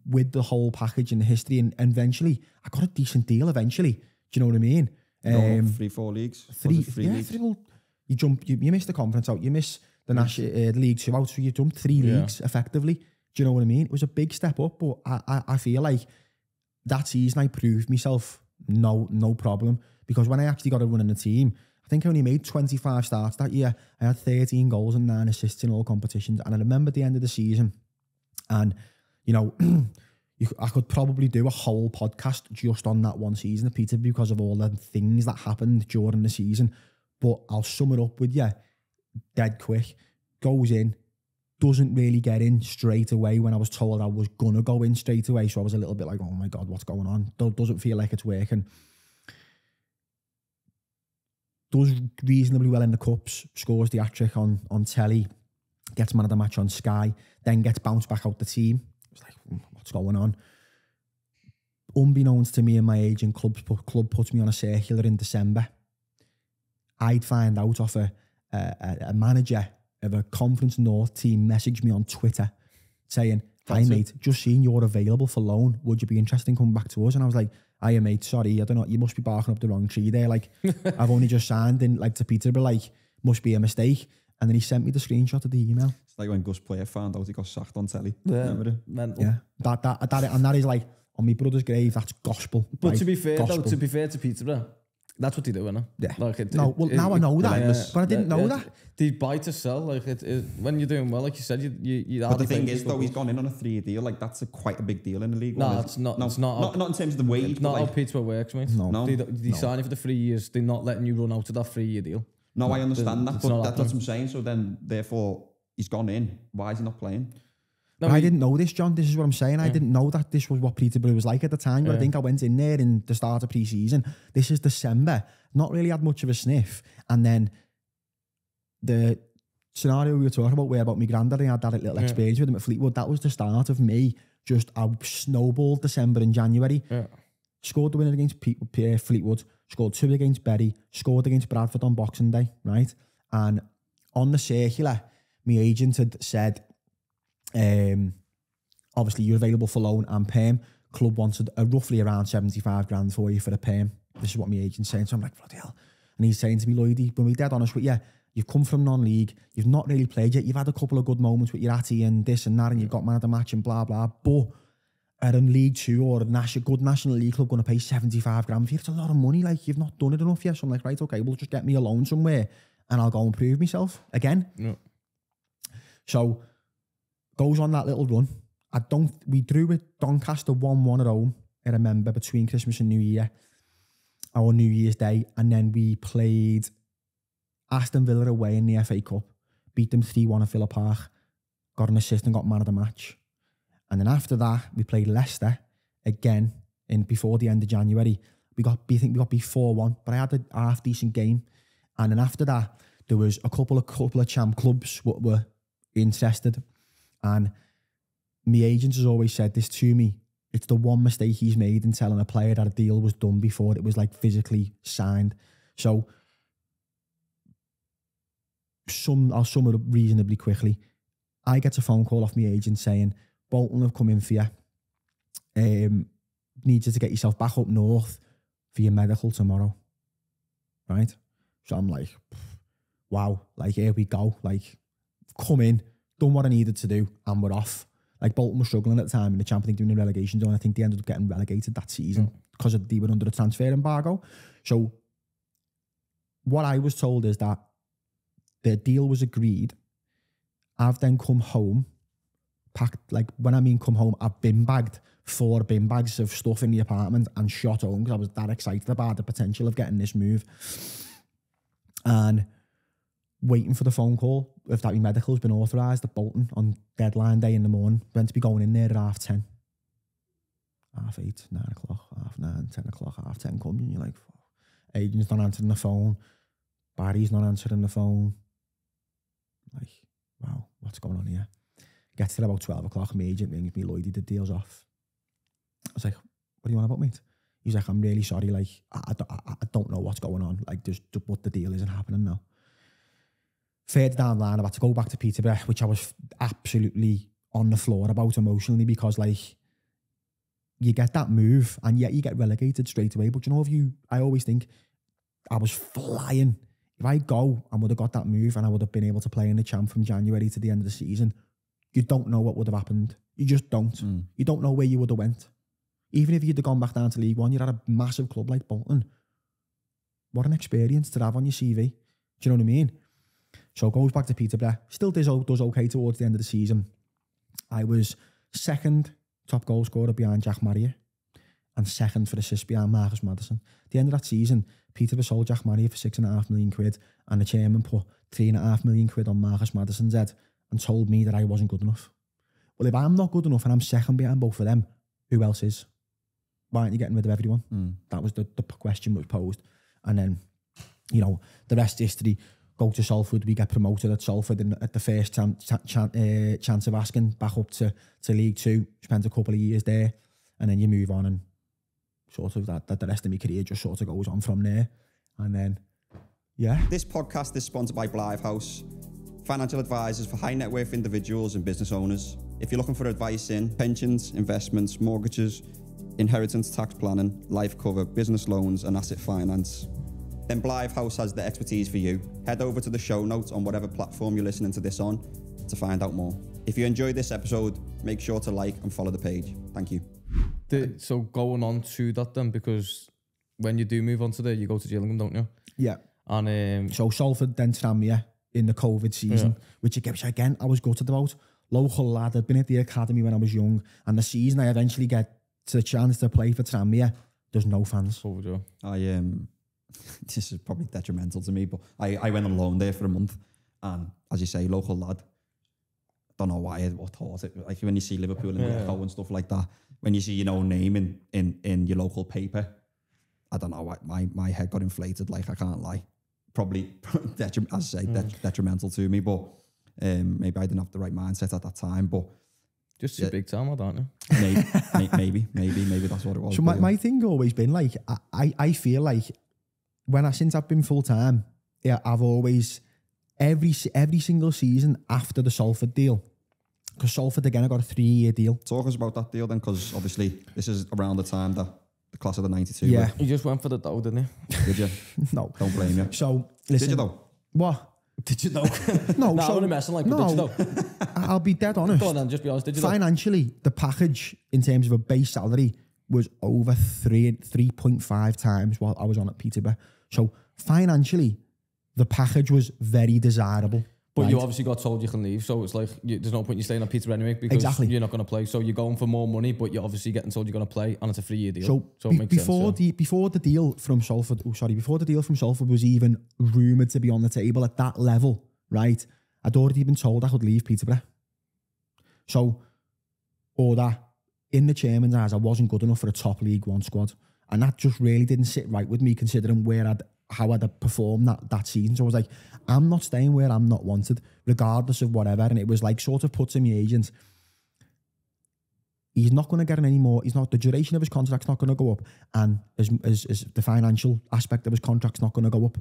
S2: With the whole package and the history, and eventually I got a decent deal eventually. Do you know what I mean?
S3: 3, 4 leagues.
S2: Three
S3: leagues?
S2: You miss the conference out, you miss the national the League 2 out, so you jumped 3 leagues effectively. Do you know what I mean? It was a big step up, but I feel like that season I proved myself no problem, because when I actually got a run in the team, I think I only made 25 starts that year. I had 13 goals and 9 assists in all competitions, and I remember the end of the season, and you know, I could probably do a whole podcast just on that one season at Peterborough because of all the things that happened during the season, but I'll sum it up with you dead quick. Goes in, doesn't really get in straight away when I was told I was gonna go in straight away, so I was a little bit like, oh my God, what's going on? Doesn't feel like it's working. Does reasonably well in the cups, scores the hat-trick on telly, gets man of the match on Sky, then gets bounced back out the team. It's like, what's going on? Unbeknownst to me and my agent, club puts me on a circular in December. I'd find out off a manager of a Conference North team messaged me on Twitter saying, hi mate, just seen you're available for loan. Would you be interested in coming back to us? And I was like, hiya mate, sorry, I don't know, you must be barking up the wrong tree there. Like, I've only just signed in like to Peterborough, like, must be a mistake. And then he sent me the screenshot of the email.
S3: It's like when Gus Player found out he got sacked on telly.
S1: Yeah,
S2: yeah. That is like, on my brother's grave, that's gospel.
S1: But
S2: right?
S1: to be fair,
S2: gospel.
S1: though, to be fair to Peterborough, that's what they do, innit?
S2: Yeah.
S1: Like
S2: now I know that, but I didn't know that.
S1: They buy to sell. Like when you're doing well, like you said, you.
S3: But the thing is, though, he's gone in on a 3-year deal. Like that's quite a big deal in the league.
S1: No, it's not.
S3: No,
S1: it's not.
S3: Not in terms of the wage.
S1: It's not
S3: like,
S1: how Peterborough works, mate.
S2: No.
S1: They sign you for the 3 years. They're not letting you run out of that 3-year deal.
S3: No, I understand that, but that's what I'm saying. So then, therefore, he's gone in. Why is he not playing?
S2: No, I didn't know this, John. This is what I'm saying. I didn't know that this was what Peterborough was like at the time. But I think I went in there in the start of pre-season. This is December. Not really had much of a sniff. And then the scenario we were talking about, where about my granddad, I had that little experience with him at Fleetwood. That was the start of me. Just I snowballed December and January. Yeah. Scored the winner against Fleetwood. Scored 2 against Bury. Scored against Bradford on Boxing Day, right? And on the circular, my agent had said, obviously you're available for loan and perm. Club wanted roughly around 75 grand for you for a perm. This is what my agent's saying. So I'm like, bloody hell. And he's saying to me, Lloydie, but be dead honest with you, you've come from non-league, you've not really played yet, you've had a couple of good moments with your Atty and this and that, and you've got man of the match and blah, blah, but at a League 2 or a good National League club going to pay 75 grand for you, it's a lot of money, like you've not done it enough yet. So I'm like, right, okay, well just get me a loan somewhere and I'll go and prove myself again. Yeah. So goes on that little run. We drew with Doncaster 1-1 at home, I remember, between Christmas and New Year, our New Year's Day, and then we played Aston Villa away in the FA Cup, beat them 3-1 at Villa Park, got an assist and got man of the match. And then after that, we played Leicester again before the end of January. I think we got beat 4-1, but I had a half-decent game. And then after that, there was a couple of champ clubs that were interested. And my agent has always said this to me. It's the one mistake he's made in telling a player that a deal was done before it was like physically signed. So I'll sum it up reasonably quickly. I get a phone call off my agent saying, Bolton have come in for you. Need you to get yourself back up north for your medical tomorrow. Right? So I'm like, wow, like here we go. Like, come in, done what I needed to do, and we're off. Like Bolton was struggling at the time in the Champions League doing the relegation zone. I think they ended up getting relegated that season because they were under a transfer embargo. So what I was told is that the deal was agreed. I've then come home, packed, like when I mean come home, I've bin bagged 4 bin bags of stuff in the apartment and shot home because I was that excited about the potential of getting this move. And waiting for the phone call if that my medical's been authorised at Bolton on deadline day in the morning. Meant to be going in there at 10:30. 8:30, 9 o'clock, 9:30, 10 o'clock, 10:30 comes and you're like, fuck. Agent's not answering the phone. Barry's not answering the phone. Like, wow, what's going on here? Gets to about 12 o'clock, my agent rings me, Lloydie, the deal's off. I was like, what do you want about, mate? He's like, I'm really sorry, like, I don't know what's going on. Like, but the deal isn't happening now. Further down the line, I had to go back to Peterborough, which I was absolutely on the floor about emotionally because, like, you get that move and yet you get relegated straight away. But you know, I always think I was flying. If I go and would have got that move and I would have been able to play in the champ from January to the end of the season, you don't know what would have happened. You just don't. You don't know where you would have went. Even if you'd have gone back down to League One, you'd had a massive club like Bolton. What an experience to have on your CV. Do you know what I mean? So goes back to Peterborough. Still does okay towards the end of the season. I was second top goal scorer behind Jack Marriott and second for assists behind Marcus Maddison. At the end of that season, Peterborough sold Jack Marriott for £6.5 million and the chairman put £3.5 million on Marcus Maddison's head and told me that I wasn't good enough. Well, if I'm not good enough and I'm second behind both of them, who else is? Why aren't you getting rid of everyone? That was the question that was posed. And then, you know, the rest is history. Go to Salford, we get promoted at Salford and at the first chance of asking, back up to League Two, spent a couple of years there, and then you move on and sort of that the rest of my career just sort of goes on from there. And then, yeah.
S3: This podcast is sponsored by Blythe House, financial advisors for high net worth individuals and business owners. If you're looking for advice in pensions, investments, mortgages, inheritance tax planning, life cover, business loans and asset finance, then Blythe House has the expertise for you. Head over to the show notes on whatever platform you're listening to this on to find out more. If you enjoyed this episode, make sure to like and follow the page. Thank you.
S1: So going on to that then, because when you do move on to there, you go to Gillingham, don't you?
S2: Yeah.
S1: And
S2: so Salford then Tranmere in the COVID season, which again I was gutted about. Local lad, I'd been at the academy when I was young, and the season I eventually get to the chance to play for Tranmere, there's no fans.
S3: This is probably detrimental to me, but I went on loan there for a month, and as you say, local lad. Don't know why I thought it. Like when you see Liverpool and Echo and stuff like that, when you see your own name in your local paper, I don't know why my head got inflated. Like I can't lie, probably detrimental to me. But maybe I didn't have the right mindset at that time. But
S1: just a big time, don't you?
S3: Maybe that's what it was.
S2: So my thing always been like I feel like since I've been full time, I've always every single season after the Salford deal, because Salford again I got a 3-year deal.
S3: Talk us about that deal then, because obviously this is around the time that the class of the 92.
S2: Yeah,
S1: you just went for the dough, didn't you?
S3: Did you?
S2: No,
S3: don't blame you.
S2: So listen,
S3: did you though?
S2: What?
S1: Did you know?
S2: No,
S1: so I'm messing like. Did you know?
S2: I'll be dead honest.
S1: Go on then, just be honest. Did you
S2: financially, the package in terms of a base salary was over 3.5 times what I was on at Peterborough. So financially, the package was very desirable.
S1: But you obviously got told you can leave, so it's like there's no point you staying at Peterborough anyway because you're not going to play. So you're going for more money, but you're obviously getting told you're going to play, and it's a 3-year deal. So it makes sense.
S2: Before the deal from Salford was even rumoured to be on the table at that level, right? I'd already been told I could leave Peterborough. So, or that in the chairman's eyes, I wasn't good enough for a top League One squad, and that just really didn't sit right with me, considering how I'd performed that season. So I was like, I'm not staying where I'm not wanted, regardless of whatever. And it was like sort of put to my agent, he's not going to get any more. The duration of his contract's not going to go up, and as the financial aspect of his contract's not going to go up.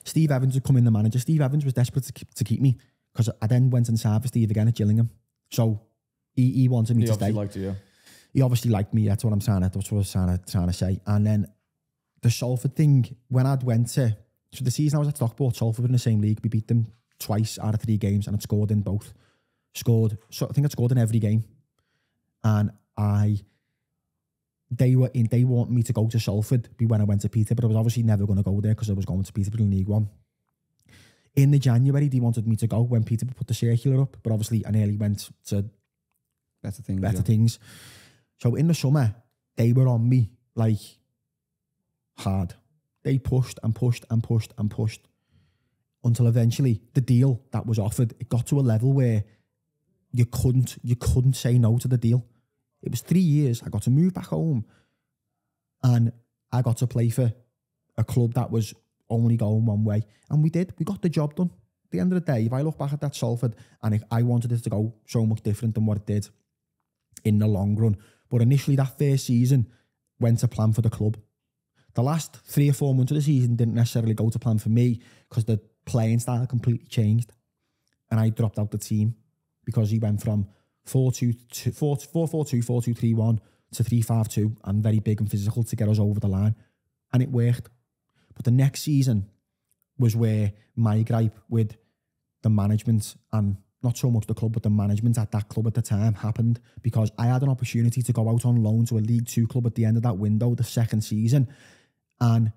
S2: Steve Evans had come in, the manager. Steve Evans was desperate to keep me, because I then went and signed for Steve again at Gillingham. So he wanted me to stay. He obviously liked me. That's what I'm trying to say. And then the Salford thing, when I'd went to, so the season I was at Stockport, Salford were in the same league. We beat them twice out of 3 games, and I'd scored in both. I think I'd scored in every game. And they want me to go to Salford when I went to Peterborough, but I was obviously never going to go there because I was going to Peterborough in League One. In the January, they wanted me to go when Peterborough put the circular up, but obviously I nearly went to better things. So in the summer, they were on me like hard. They pushed and pushed and pushed and pushed until eventually the deal that was offered, it got to a level where you couldn't say no to the deal. It was 3 years. I got to move back home, and I got to play for a club that was only going one way, and we did. We got the job done. At the end of the day, if I look back at that Salford, and I wanted it to go so much different than what it did in the long run. But initially, that first season went to plan for the club. The last 3 or 4 months of the season didn't necessarily go to plan for me because the playing style completely changed, and I dropped out the team because he went from 4-2-2, 4-4-2, 4-2-3-1 to 3-5-2, and very big and physical to get us over the line, and it worked. But the next season was where my gripe with the management, and not so much the club, but the management at that club at the time, happened because I had an opportunity to go out on loan to a League Two club at the end of that window, the second season, and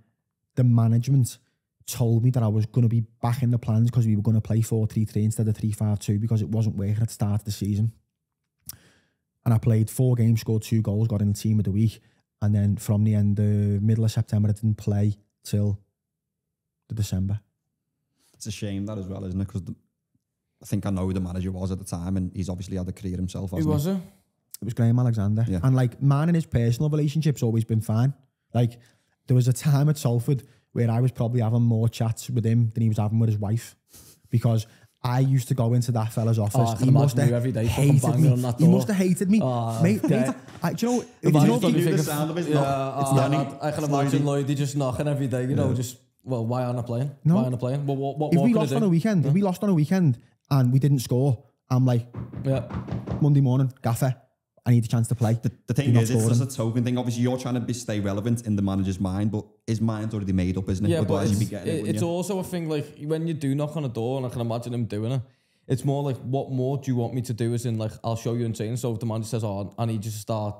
S2: the management told me that I was going to be back in the plans because we were going to play 4-3-3 instead of 3-5-2 because it wasn't working at the start of the season. And I played 4 games, scored 2 goals, got in the team of the week, and then from the middle of September, I didn't play till the December.
S3: It's a shame that as well, isn't it? Because I think I know who the manager was at the time, and he's obviously had a career himself.
S1: Who was it?
S2: It was Graham Alexander.
S3: Yeah.
S2: And like, mine and his personal relationship's always been fine. Like, there was a time at Salford where I was probably having more chats with him than he was having with his wife, because I used to go into that fella's office.
S1: He must have every day
S2: hated me.
S1: on that
S2: He
S1: door.
S2: must have hated me. Mate, do you know,
S3: If
S1: you
S3: the sound of his knock,
S1: I can imagine Lloyd just knocking every day, you know, just, well, why aren't I playing?
S2: No.
S1: Why aren't I playing? Well, what
S2: if
S1: more
S2: we
S1: can
S2: lost
S1: I
S2: on
S1: do?
S2: a weekend, if we lost on a weekend and we didn't score, I'm like, Monday morning, gaffer, I need a chance to play.
S3: The thing is, it's just a token thing. Obviously, you're trying to stay relevant in the manager's mind, but his mind's already made up, isn't it?
S1: Yeah, but
S3: you'd be getting it,
S1: it's also a thing, like, when you do knock on a door, and I can imagine him doing it, it's more like, what more do you want me to do? As in, like, I'll show you in training. So if the manager says, oh, I need you to start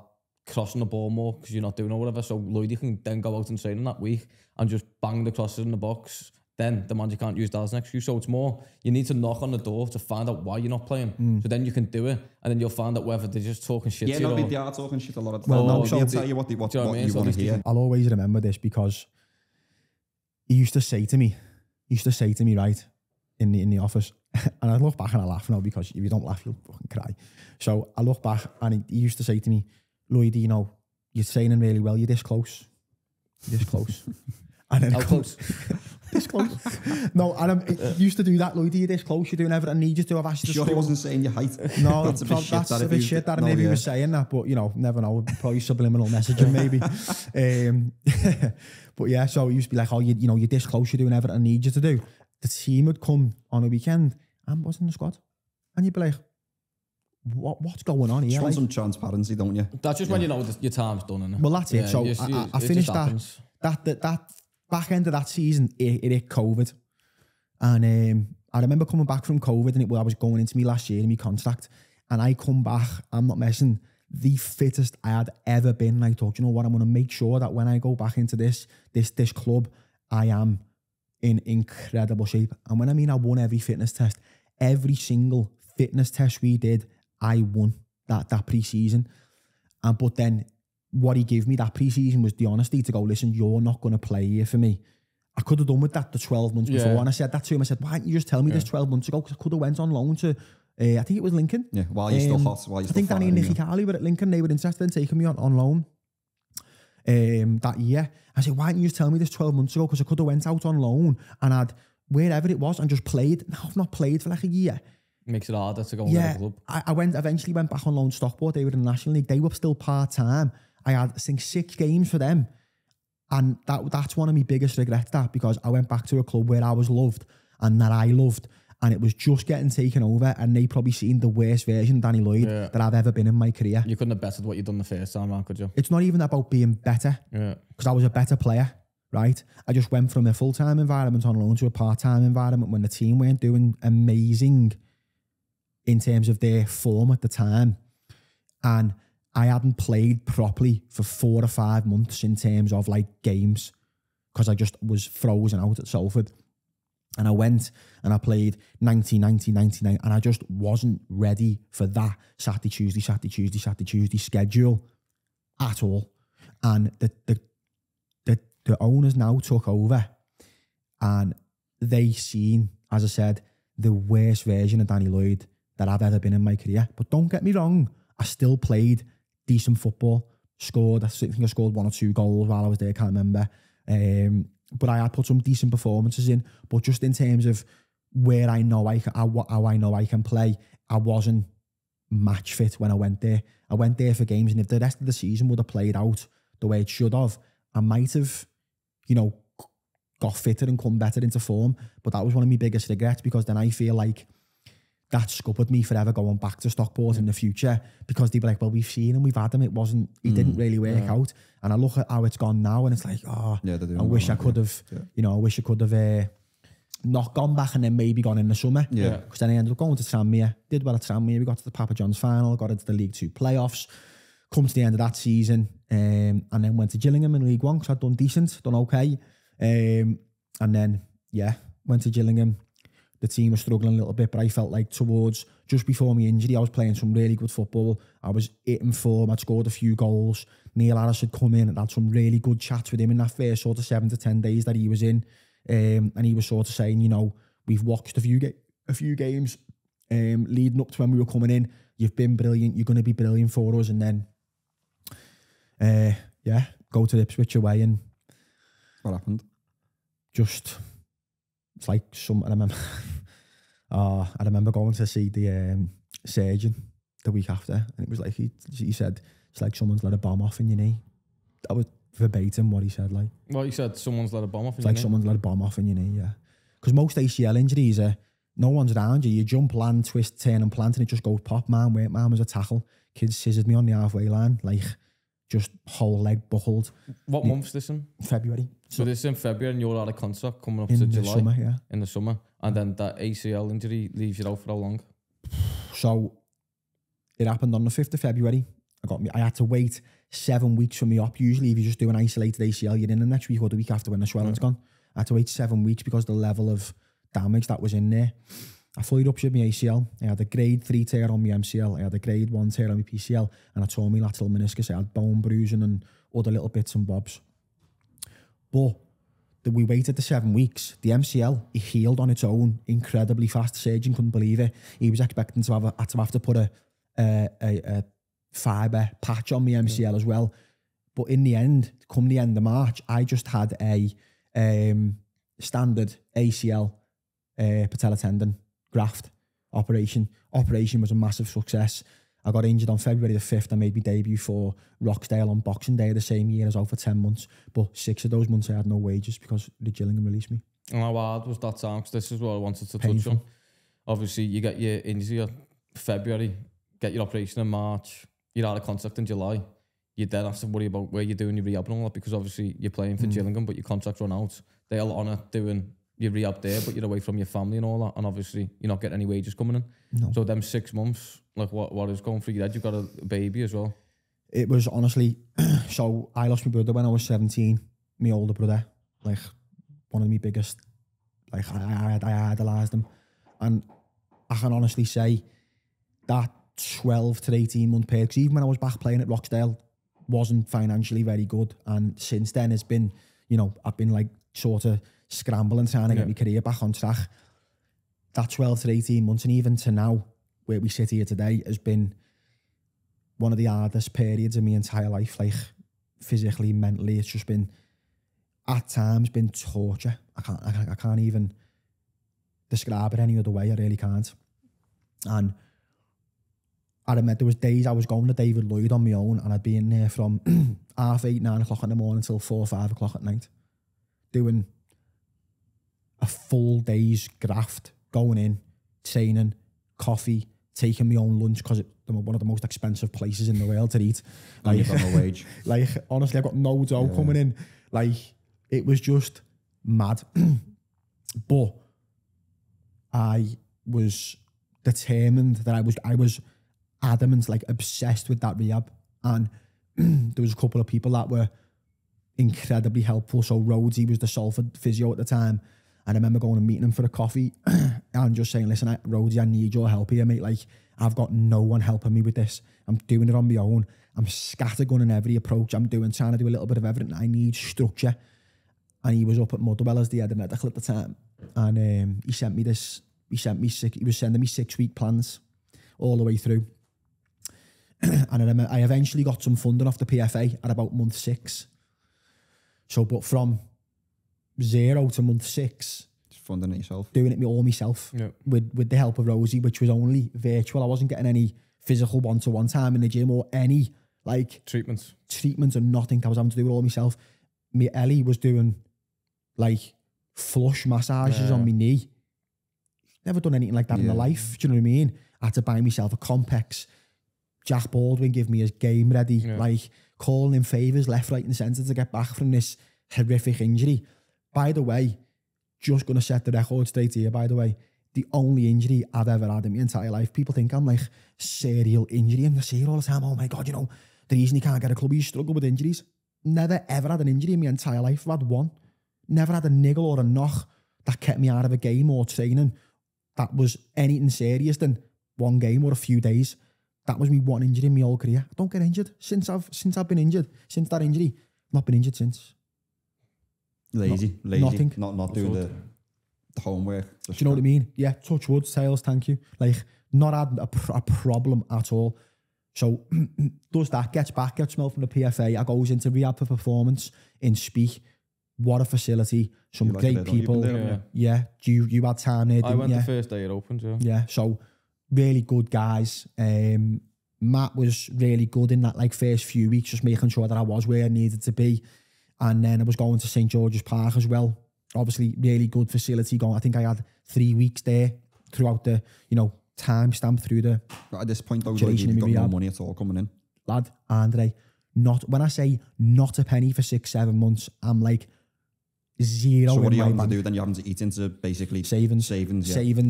S1: crossing the ball more because you're not doing or whatever, so Lloyd can then go out and training that week and just bang the crosses in the box, then the manager can't use that as an excuse. So it's more, you need to knock on the door to find out why you're not playing. So then you can do it, and then you'll find out whether they're just talking shit to you.
S3: They are talking shit a lot of the
S2: Well,
S3: time.
S2: no, so
S3: They'll tell you what you want to hear.
S2: I'll always remember this because he used to say to me, right, in the office, and I look back and I laugh now because if you don't laugh, you'll fucking cry. So I look back and he used to say to me, Lloyd, you know, you're training really well, you're this close. You're this close. And then
S1: How close?
S2: This close. No, and he used to do that, Lloyd, you're this close, you're doing everything I need you to. I've asked you to
S3: Sure,
S2: score.
S3: he wasn't saying your height.
S2: No,
S3: that's a bit shit.
S2: That's a bit shit that maybe he was saying that, but you know, never know. Probably subliminal messaging, maybe. But yeah, so he used to be like, oh, you know, you're this close, you're doing everything I need you to do. The team would come on a weekend and was in the squad, and you'd be like, what's going on here?
S3: You want
S2: Like,
S3: some transparency, don't you?
S1: That's just when you know your time's done, innit?
S2: well, that's it. So I finished that back end of that season. It hit COVID, and I remember coming back from COVID, and I was going into me last year in my contract, and I come back. I'm not messing. The fittest I had ever been. And I thought, you know what? I'm going to make sure that when I go back into this club, I am in incredible shape. And when I mean I won every fitness test, every single fitness test we did, I won that pre-season. But then what he gave me that pre-season was the honesty to go, listen, you're not going to play here for me. I could have done with that the 12 months before. And I said that to him. I said, why didn't you just tell me this 12 months ago? Because I could have went on loan to, I think it was Lincoln.
S3: Yeah, while you're still hot. While you're
S2: I think Danny and Nicky Carley were at Lincoln. They were interested in taking me on loan that year. I said, why didn't you just tell me this 12 months ago? Because I could have went out on loan and had wherever it was and just played. Now I've not played for like a year.
S1: Makes it harder to go into the club.
S2: I eventually went back on loan to Stockport. They were in the National League. They were still part-time. I had, I think, 6 games for them. And that's one of my biggest regrets, that, because I went back to a club where I was loved and that I loved, and it was just getting taken over, and they probably seen the worst version of Danny Lloyd that I've ever been in my career.
S1: You couldn't have bettered what you'd done the first time around, could you?
S2: It's not even about being better, because I was a better player, right? I just went from a full-time environment on loan to a part-time environment when the team weren't doing amazing in terms of their form at the time. And I hadn't played properly for 4 or 5 months in terms of like games, because I just was frozen out at Salford. And I went and I played 90, 90, 99, and I just wasn't ready for that Saturday, Tuesday schedule at all. And the owners now took over, and they seen, as I said, the worst version of Danny Lloyd that I've ever been in my career. But don't get me wrong, I still played decent football, scored, I think I scored 1 or 2 goals while I was there, I can't remember. But I had put some decent performances in. But just in terms of where I know how I know I can play, I wasn't match fit when I went there. I went there for games, and if the rest of the season would have played out the way it should have, I might have, you know, got fitter and come better into form. But that was one of my biggest regrets, because then I feel like that scuppered me forever going back to Stockport in the future, because they'd be like, well, we've seen him, we've had him, he didn't really work out. And I look at how it's gone now and it's like, I wish I could have, I wish I could have not gone back and then maybe gone in the summer. Because then I ended up going to Tranmere, did well at Tranmere, we got to the Papa John's final, got into the League 2 playoffs, come to the end of that season, and then went to Gillingham in League 1 because I'd done decent, done okay. And then, went to Gillingham. The team was struggling a little bit, but I felt like towards just before my injury, I was playing some really good football. I was hitting form. I'd scored a few goals. Neil Harris had come in and had some really good chats with him in that first sort of 7 to 10 days that he was in. And he was sort of saying, we've watched a few games leading up to when we were coming in. You've been brilliant. You're going to be brilliant for us. And then, go to Ipswich away and...
S3: What happened?
S2: It's like I remember going to see the surgeon the week after, and it was like he said, it's like someone's let a bomb off in your knee. That was verbatim what he said. Like,
S1: well, he said someone's let a bomb off in
S2: it's
S1: your
S2: like
S1: knee.
S2: someone's let a bomb off in your knee, yeah. Because most ACL injuries are no one's around you. You jump, land, twist, turn and plant, and it just goes pop. Man was a tackle. Kids scissored me on the halfway line, like just whole leg buckled.
S1: What month's this in?
S2: February.
S1: So this is in February and you're out of contract coming up to July.
S2: Summer, yeah.
S1: In the summer. And then that ACL injury leaves you out for how long?
S2: So it happened on the 5th of February. I had to wait 7 weeks for me up. Usually if you just do an isolated ACL, you're in the next week or the week after when the swelling's gone. I had to wait 7 weeks because the level of damage that was in there. I fully ruptured my ACL. I had a grade 3 tear on my MCL. I had a grade 1 tear on my PCL. And I tore my lateral meniscus. I had bone bruising and other little bits and bobs. But we waited the 7 weeks. The MCL, it healed on its own incredibly fast. The surgeon couldn't believe it. He was expecting to have to put a fibre patch on my MCL as well. But in the end, come the end of March, I just had a standard ACL patella tendon graft operation. Operation was a massive success. I got injured on February the 5th. I made my debut for Rochdale on Boxing Day of the same year. I was out for 10 months. But 6 of those months I had no wages because the Gillingham released me.
S1: And how hard was that time? Because this is what I wanted to
S2: Painful.
S1: touch on. Obviously, you get your injury in February, get your operation in March, you're out of contract in July. You then have to worry about where you're doing your rehab and all that, because obviously you're playing for Gillingham, but your contract run out. They'll honour doing your rehab there, but you're away from your family and all that, and obviously you're not getting any wages coming in.
S2: No.
S1: So them 6 months, like what is going through your head? You've got a baby as well.
S2: It was honestly, so I lost my brother when I was 17, my older brother, like one of my biggest, like I idolised him. And I can honestly say that 12 to 18 month period, because even when I was back playing at Rochdale, wasn't financially very good. And since then it's been, I've been like sort of scrambling, trying to get my career back on track. That 12 to 18 months, and even to now, where we sit here today, has been one of the hardest periods of my entire life, like physically, mentally. It's just been, at times, been torture. I can't even describe it any other way. I really can't. And I remember there was days I was going to David Lloyd on my own, and I'd be in there from 8:30, 9 o'clock in the morning till 4 or 5 o'clock at night, doing a full day's graft, going in, training, coffee, taking my own lunch because it's one of the most expensive places in the world to eat.
S3: And you've got no wage.
S2: Like, honestly, I got no dough coming in. Like, it was just mad. But I was determined that I was adamant, like obsessed with that rehab. And there was a couple of people that were incredibly helpful. So Rhodesy was the Salford physio at the time. And I remember going and meeting him for a coffee and just saying, listen, Rhodesy, I need your help here, mate. Like, I've got no one helping me with this. I'm doing it on my own. I'm scattergunning every approach I'm doing, trying to do a little bit of everything. I need structure. And he was up at Motherwell as the head of medical at the time. And he was sending me 6 week plans all the way through. And I eventually got some funding off the PFA at about month 6. So, but from 0 to month 6,
S3: Just funding it yourself.
S2: doing it all myself with the help of Rosie, which was only virtual. I wasn't getting any physical one-to-one time in the gym or any like
S1: Treatments
S2: or nothing. I was having to do it all myself. Me Ellie was doing like flush massages on my knee Never done anything like that in my life. Do you know what I mean? I had to buy myself a Compex. Jack Baldwin give me his game ready, like calling in favours left, right and centre to get back from this horrific injury. By the way, just going to set the record straight here, by the way, the only injury I've ever had in my entire life. People think I'm like serial injury and they say it all the time, oh my God, you know, the reason you can't get a club, you struggle with injuries. Never ever had an injury in my entire life. I've had one. Never had a niggle or a knock that kept me out of a game or training that was anything serious than one game or a few days. That was me one injury in my whole career. I don't get injured since I've been injured. Since that injury, not been injured since.
S3: Lazy.
S2: Nothing.
S3: Not doing the homework.
S2: Do you know what I mean? Yeah, touch wood, sales, thank you. Like, not had a problem at all. So, does that, gets smelled from the PFA. I goes into rehab for performance in Speak. What a facility. Some great people. Yeah. You had time there,
S1: I went the first day it opened,
S2: Yeah, so really good guys. Matt was really good in that like first few weeks, just making sure that I was where I needed to be. And then I was going to St. George's Park as well. Obviously, really good facility going. I think I had 3 weeks there throughout the, time stamp through the...
S3: But at this point, though, you've got no money at all coming in.
S2: Lad, Andre, when I say not a penny for 6-7 months, I'm like zero.
S3: So what are you having to do then? You're having to eat into basically savings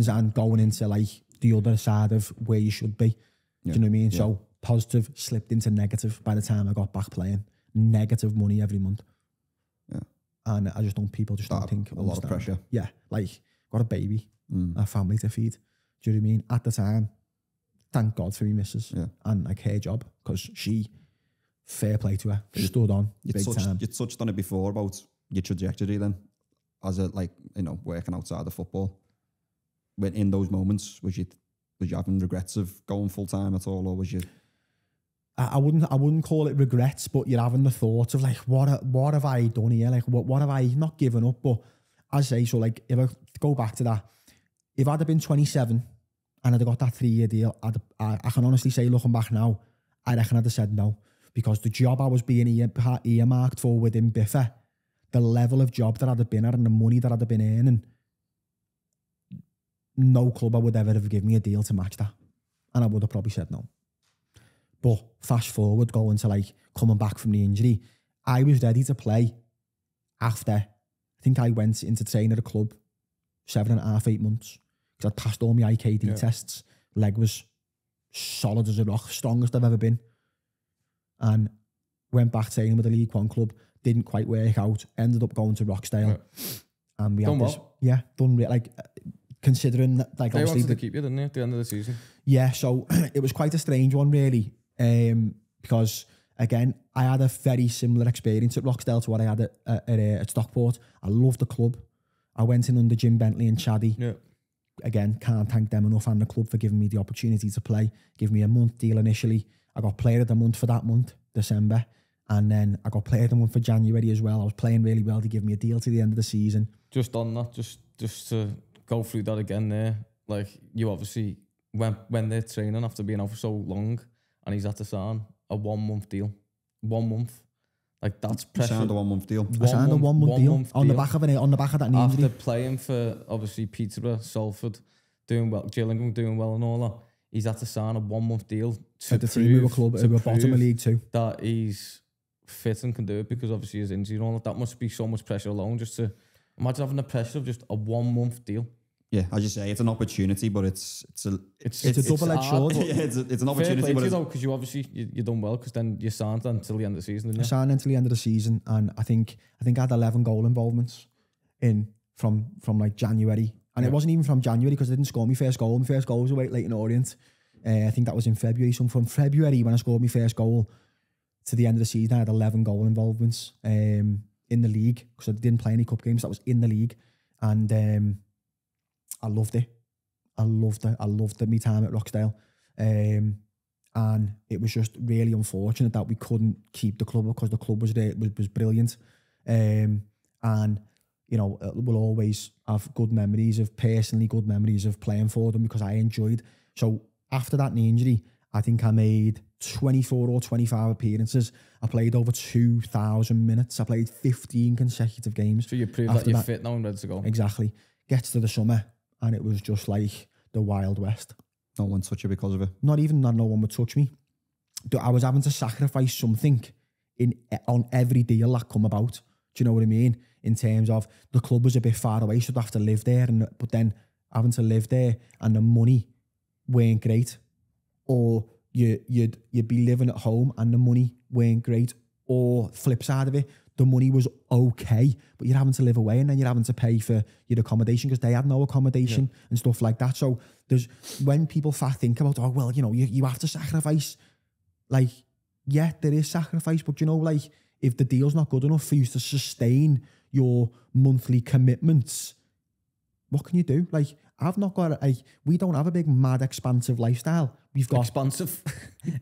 S2: and going into like the other side of where you should be. Do you know what I mean? So positive slipped into negative by the time I got back playing. Negative money every month.
S3: Yeah.
S2: And I just don't think
S3: a lot of pressure.
S2: Yeah, like got a baby, a family to feed. Do you know what I mean? At the time, thank God for me missus and like her job, because she, fair play to her, stood on big time.
S3: You touched on it before about your trajectory then, as a working outside of football. When in those moments, was you having regrets of going full time at all, or was you?
S2: I wouldn't call it regrets, but you're having the thoughts of like, what have I done here? Like, what have I not given up? But as I say, so like, if I go back to that, if I'd have been 27 and I'd have got that 3-year deal, I can honestly say, looking back now, I reckon I'd have said no, because the job I was being earmarked for within Biffa, the level of job that I'd have been at and the money that I'd have been earning, no club I would ever have given me a deal to match that. And I would have probably said no. But fast forward, going to like coming back from the injury, I was ready to play after. I think I went into training at a club 7.5, 8 months, because I'd passed all my IKD tests. Leg was solid as a rock, strongest I've ever been. And went back training with a League One club, didn't quite work out, ended up going to Rochdale. And we had this, considering that, like,
S1: they
S2: obviously
S1: wanted to keep you, didn't they, at the end of the season?
S2: Yeah, so it was quite a strange one, really, because again, I had a very similar experience at Rochdale to what I had at Stockport. I loved the club. I went in under Jim Bentley and Chaddy. Yeah. Again, can't thank them enough and the club for giving me the opportunity to play. Give me a month deal initially. I got player of the month for that month, December, and then I got player of the month for January as well. I was playing really well to give me a deal to the end of the season.
S1: Just on that, just to go through that again there, like, you obviously, when they're training after being out for so long, and he's had to sign a 1 month deal. 1 month. Like, that's pressure.
S3: Signed a 1 month deal.
S2: I signed a 1 month deal on the back of that knee injury.
S1: After playing for, obviously, Peterborough, Salford, doing well, Gillingham doing well and all that, he's had to sign a 1 month deal to
S2: the team of a club who were bottom of League Two.
S1: That he's fit and can do it, because obviously his injury and all that. That must be so much pressure alone, just to imagine having the pressure of just a 1 month deal.
S3: Yeah, as you say, it's an opportunity, but it's a
S2: double-edged sword.
S3: Yeah, it's an opportunity, but
S1: because you obviously you done well, because then you signed until the end of the season, didn't you?
S2: I signed until the end of the season, and I think I had 11 goal involvements from like January, and it wasn't even from January, because I didn't score my first goal. My first goal was away late in Orient. I think that was in February. So from February, when I scored my first goal, to the end of the season, I had 11 goal involvements in the league, because I didn't play any cup games. That was in the league, and I loved it. I loved it. My time at Rochdale. And it was just really unfortunate that we couldn't keep the club, because the club was there, was brilliant. And, we'll always have personally good memories of playing for them, because I enjoyed. So after that knee injury, I think I made 24 or 25 appearances. I played over 2,000 minutes. I played 15 consecutive games.
S1: So you proved that you're fit now and ready to go.
S2: Exactly. Gets to the summer, and it was just like the Wild West.
S3: No one touch you because of it.
S2: Not even that no one would touch me. I was having to sacrifice something on every deal that come about. Do you know what I mean? In terms of the club was a bit far away, so I'd have to live there, but then having to live there and the money weren't great, or you'd be living at home and the money weren't great, or flip side of it, the money was okay, but you're having to live away and then you're having to pay for your accommodation because they had no accommodation and stuff like that. So there's when people think about, oh well, you have to sacrifice. Like, yeah, there is sacrifice, but like if the deal's not good enough for you to sustain your monthly commitments, what can you do? Like, I've not got we don't have a big mad expansive lifestyle. We've got
S1: expansive.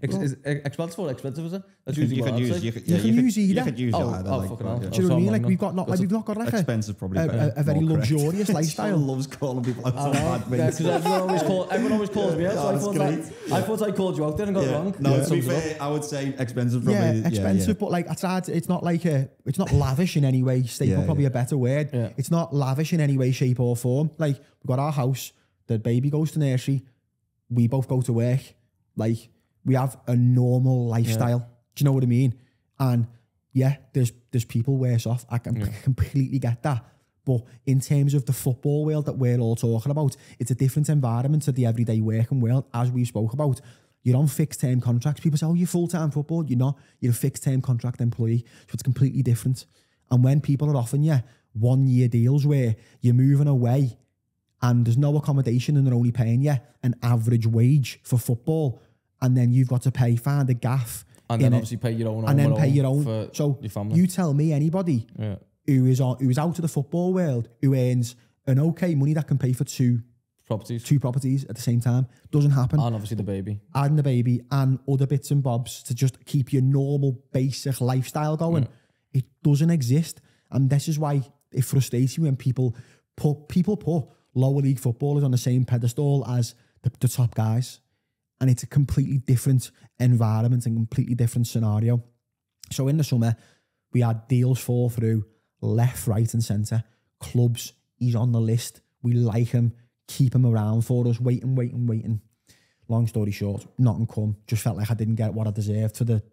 S1: Expansive or expensive, is it? That's
S3: you
S1: usually
S3: could
S1: what I'd
S3: use.
S1: say.
S3: You could use either. You could use either.
S1: Fucking hell.
S2: Do you know what I mean? Like we've not got like
S3: expensive, probably
S2: a very luxurious lifestyle.
S3: John loves calling people out on bad
S1: because everyone always calls me out. So I thought I called you out there and got it wrong.
S3: No, to be fair, I would say expensive. Probably,
S2: expensive, but like I tried. It's not like it's not lavish in any way. Shape probably a better word.
S1: Yeah.
S2: It's not lavish in any way, shape or form. Like we've got our house. The baby goes to nursery. We both go to work. Like we have a normal lifestyle. Do you know what I mean? And yeah, there's people worse off. I can completely get that. But in terms of the football world that we're all talking about, it's a different environment to the everyday working world, as we spoke about. You're on fixed term contracts. People say, oh, you're full-time football. You're not. You're a fixed term contract employee. So it's completely different. And when people are offering you 1 year deals where you're moving away and there's no accommodation and they're only paying you an average wage for football, and then you've got to find a gaff.
S1: And then obviously pay your own.
S2: And then pay your own.
S1: For
S2: so
S1: your family.
S2: You tell me anybody who is out of the football world, who earns an okay money that can pay for two properties at the same time. Doesn't happen.
S1: And obviously the baby.
S2: And the baby and other bits and bobs to just keep your normal basic lifestyle going. It doesn't exist. And this is why it frustrates you when people put lower league footballers on the same pedestal as the top guys. And it's a completely different environment and completely different scenario. So in the summer, we had deals fall through left, right and centre. Clubs, he's on the list. We like him. Keep him around for us. Waiting. Long story short, nothing come. Just felt like I didn't get what I deserved for the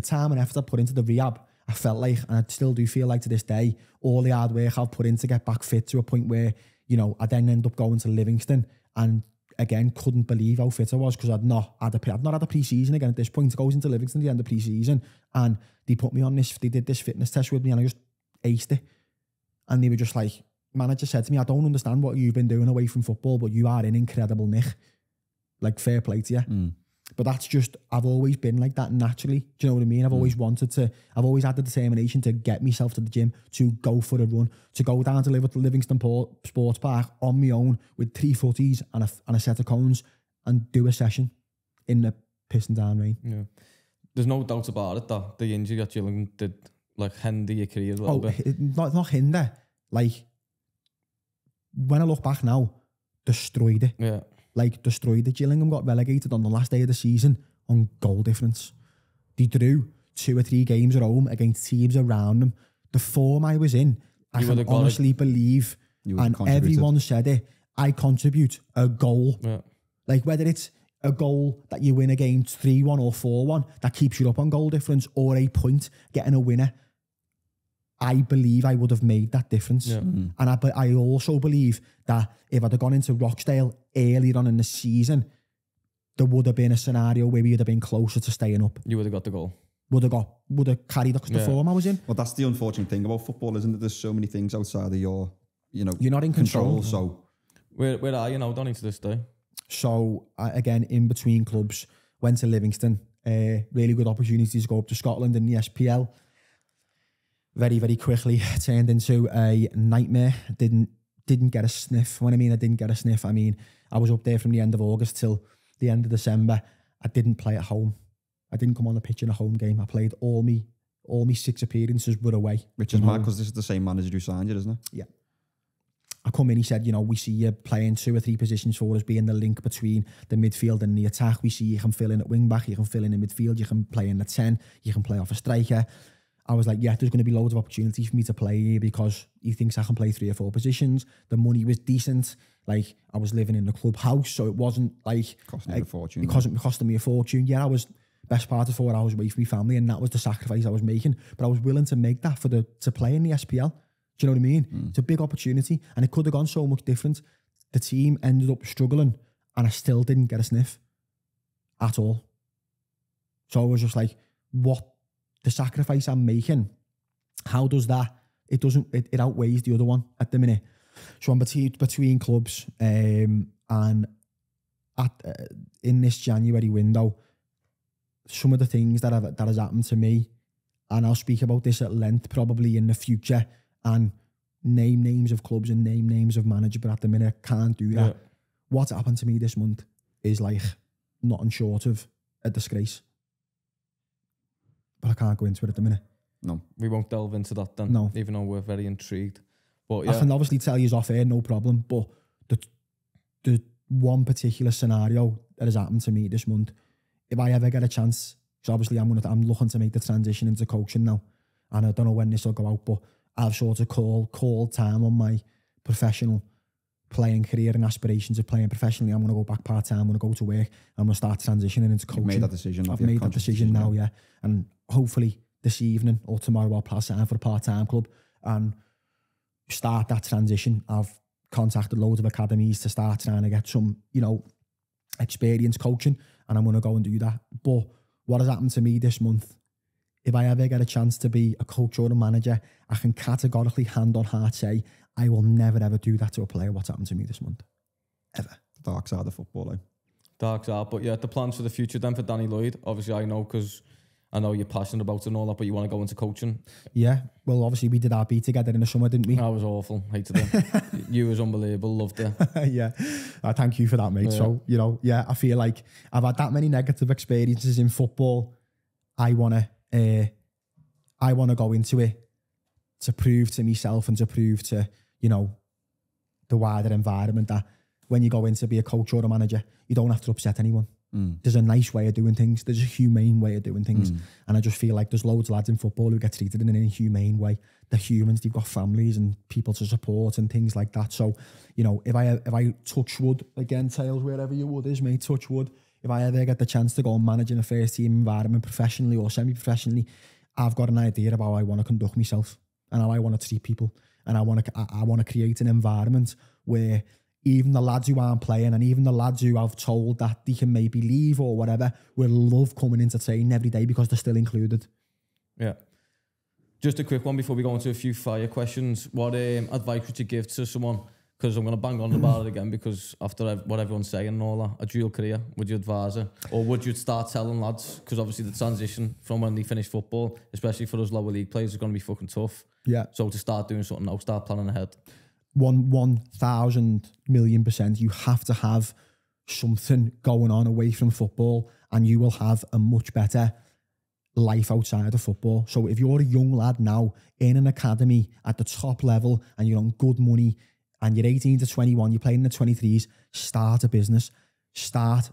S2: time and effort I put into the rehab. I felt like, and I still do feel like to this day, all the hard work I've put in to get back fit to a point where, I then end up going to Livingston and again, couldn't believe how fit I was because I'd not had a pre-season again at this point. It goes into Livingston at the end of pre-season and they put me on they did this fitness test with me and I just aced it. And they were just like, manager said to me, I don't understand what you've been doing away from football, but you are in incredible nick. Like, fair play to you. But that's just, I've always been like that naturally. Do you know what I mean? I've always I've always had the determination to get myself to the gym, to go for a run, to go down to Livingston Sports Park on my own with 3 footies and a set of cones and do a session in the pissing down rain.
S1: Yeah. There's no doubt about it that the injury at Gillingham did hinder your career a little bit.
S2: Not hinder. Like, when I look back now, destroyed it.
S1: Yeah.
S2: Destroyed it. Gillingham got relegated on the last day of the season on goal difference. They drew 2 or 3 games at home against teams around them. The form I was in, I can honestly believe, and everyone said it, I contribute a goal. Yeah. Like, whether it's a goal that you win a game 3-1 or 4-1, that keeps you up on goal difference, or a point, getting a winner, I believe I would have made that difference. Yeah. And I also believe that if I'd have gone into Rochdale earlier on in the season, there would have been a scenario where we would have been closer to staying up.
S1: You would have got the goal.
S2: Would have carried the form I was in.
S3: Well, that's the unfortunate thing about football, isn't it? There's so many things outside of your,
S2: you're not in control.
S3: So
S1: where are you now, Donny, to this day?
S2: So again, in between clubs, went to Livingston. Really good opportunities to go up to Scotland in the SPL. Very, very quickly turned into a nightmare. Didn't get a sniff. When I mean I didn't get a sniff, I mean I was up there from the end of August till the end of December. I didn't play at home. I didn't come on the pitch in a home game. I played all me 6 appearances were away.
S3: Which is mad because this is the same manager who signed you, isn't it?
S2: Yeah. I come in, he said, we see you playing 2 or 3 positions for us, being the link between the midfield and the attack. We see you can fill in at wing back, you can fill in midfield, you can play in the 10, you can play off a striker. I was like, yeah, there's going to be loads of opportunities for me to play here because he thinks I can play 3 or 4 positions. The money was decent. Like, I was living in the clubhouse, so it wasn't like...
S3: Costing you a fortune.
S2: It wasn't costing me a fortune. Yeah, I was best part of 4 hours away from my family, and that was the sacrifice I was making. But I was willing to make that to play in the SPL. Do you know what I mean? It's a big opportunity, and it could have gone so much different. The team ended up struggling, and I still didn't get a sniff at all. So I was just like, what... The sacrifice I'm making, how does that? It outweighs the other one at the minute. So I'm between clubs, and in this January window, some of the things that has happened to me, and I'll speak about this at length probably in the future, and name names of clubs and name names of managers, but at the minute I can't do that. Yeah. What's happened to me this month is like nothing short of a disgrace. But I can't go into it at the minute.
S1: No, we won't delve into that then.
S2: No,
S1: even though we're very intrigued. But yeah,
S2: I can obviously tell you off air, no problem. But the one particular scenario that has happened to me this month, if I ever get a chance, because obviously I'm looking to make the transition into coaching now, and I don't know when this will go out, but I've sort of called time on my professional playing career and aspirations of playing professionally. I'm going to go back part-time, I'm going to go to work, I'm going to start transitioning into coaching.
S3: You've made that decision.
S2: I've made that decision now, yeah. And hopefully this evening or tomorrow I'll pass it for a part-time club and start that transition. I've contacted loads of academies to start trying to get some, experience coaching, and I'm going to go and do that. But what has happened to me this month, if I ever get a chance to be a coach or a manager, I can categorically hand on heart say, I will never ever do that to a player. What's happened to me this month? Ever.
S3: The dark side of football,
S1: Dark side, but yeah, the plans for the future then for Danny Lloyd, obviously I know because I know you're passionate about it and all that, but you want to go into coaching.
S2: Yeah, well obviously we did our B together in the summer, didn't we?
S1: That was awful, hated it. You was unbelievable, loved it.
S2: Yeah, thank you for that, mate. Yeah. So, I feel like I've had that many negative experiences in football. I want to go into it to prove to myself and to prove to, the wider environment that when you go in to be a coach or a manager, you don't have to upset anyone. There's a nice way of doing things. There's a humane way of doing things. And I just feel like there's loads of lads in football who get treated in an inhumane way. They're humans, they've got families and people to support and things like that. So, if I touch wood, again, Tails, wherever your wood is, mate, touch wood. If I ever get the chance to go and manage in a first team environment professionally or semi-professionally, I've got an idea of how I want to conduct myself and how I want to treat people. And I want to create an environment where even the lads who aren't playing and even the lads who I've told that they can maybe leave or whatever will love coming into training every day because they're still included.
S1: Yeah. Just a quick one before we go into a few fire questions. What advice would you give to someone? Because I'm going to bang on about it again because after what everyone's saying and all that, a dual career, would you advise it? Or would you start telling lads? Because obviously the transition from when they finish football, especially for those lower league players, is going to be fucking tough. Yeah. So to start doing something now, start planning ahead. 1,000,000,000%. You have to have something going on away from football and you will have a much better life outside of football. So if you're a young lad now in an academy at the top level and you're on good money and you're 18 to 21, you're playing in the 23s, start a business, start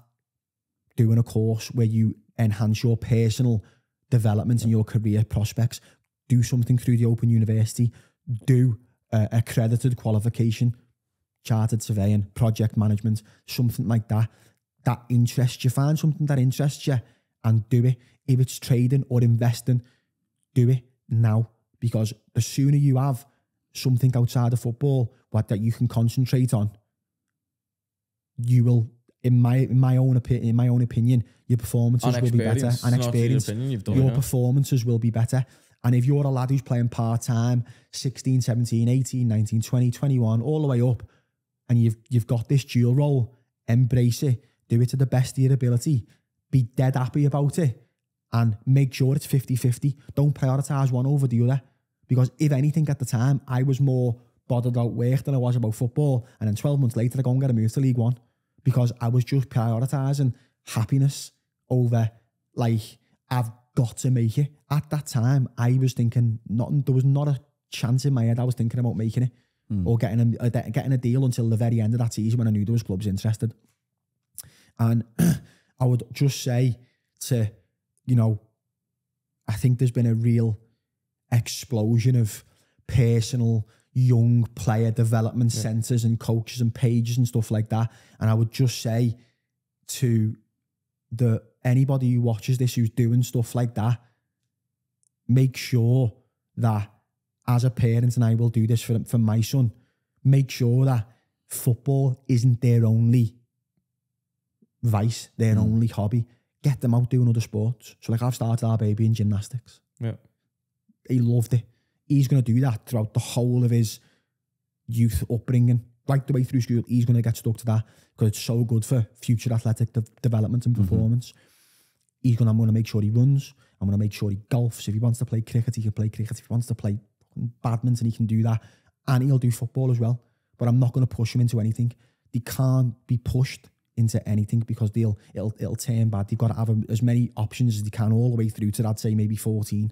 S1: doing a course where you enhance your personal development and your career prospects. Do something through the Open University, do accredited qualification, chartered surveying, project management, something like that interests you. Find something that interests you and do it. If it's trading or investing, do it now, because the sooner you have something outside of football that you can concentrate on, you will, in my own opinion, your performances will be better. And experience, your performances will be better. And if you're a lad who's playing part-time, 16, 17, 18, 19, 20, 21, all the way up, and you've got this dual role, embrace it, do it to the best of your ability, be dead happy about it, and make sure it's 50-50. Don't prioritise one over the other. Because if anything at the time, I was more bothered about work than I was about football. And then 12 months later, I go and get a move to League One. Because I was just prioritising happiness over, I've got to make it. At that time, I was thinking, there was not a chance in my head I was thinking about making it or getting a deal until the very end of that season when I knew there was clubs interested. And I would just say to, I think there's been a real
S2: explosion of personal young player development centres and coaches and pages and stuff like that. And I would just say to anybody who watches this who's doing stuff like that, make sure that as a parent, and I will do this for my son, make sure that football isn't their only vice, their only hobby. Get them out doing other sports. So like I've started our baby in gymnastics.
S1: Yeah.
S2: He loved it. He's going to do that throughout the whole of his youth upbringing, right the way through school. He's going to get stuck to that because it's so good for future athletic development and performance. I'm going to make sure he runs. I'm going to make sure he golfs. If he wants to play cricket, he can play cricket. If he wants to play badminton, he can do that. And he'll do football as well. But I'm not going to push him into anything. They can't be pushed into anything because it'll turn bad. They've got to have as many options as they can all the way through to, I'd say, maybe 14.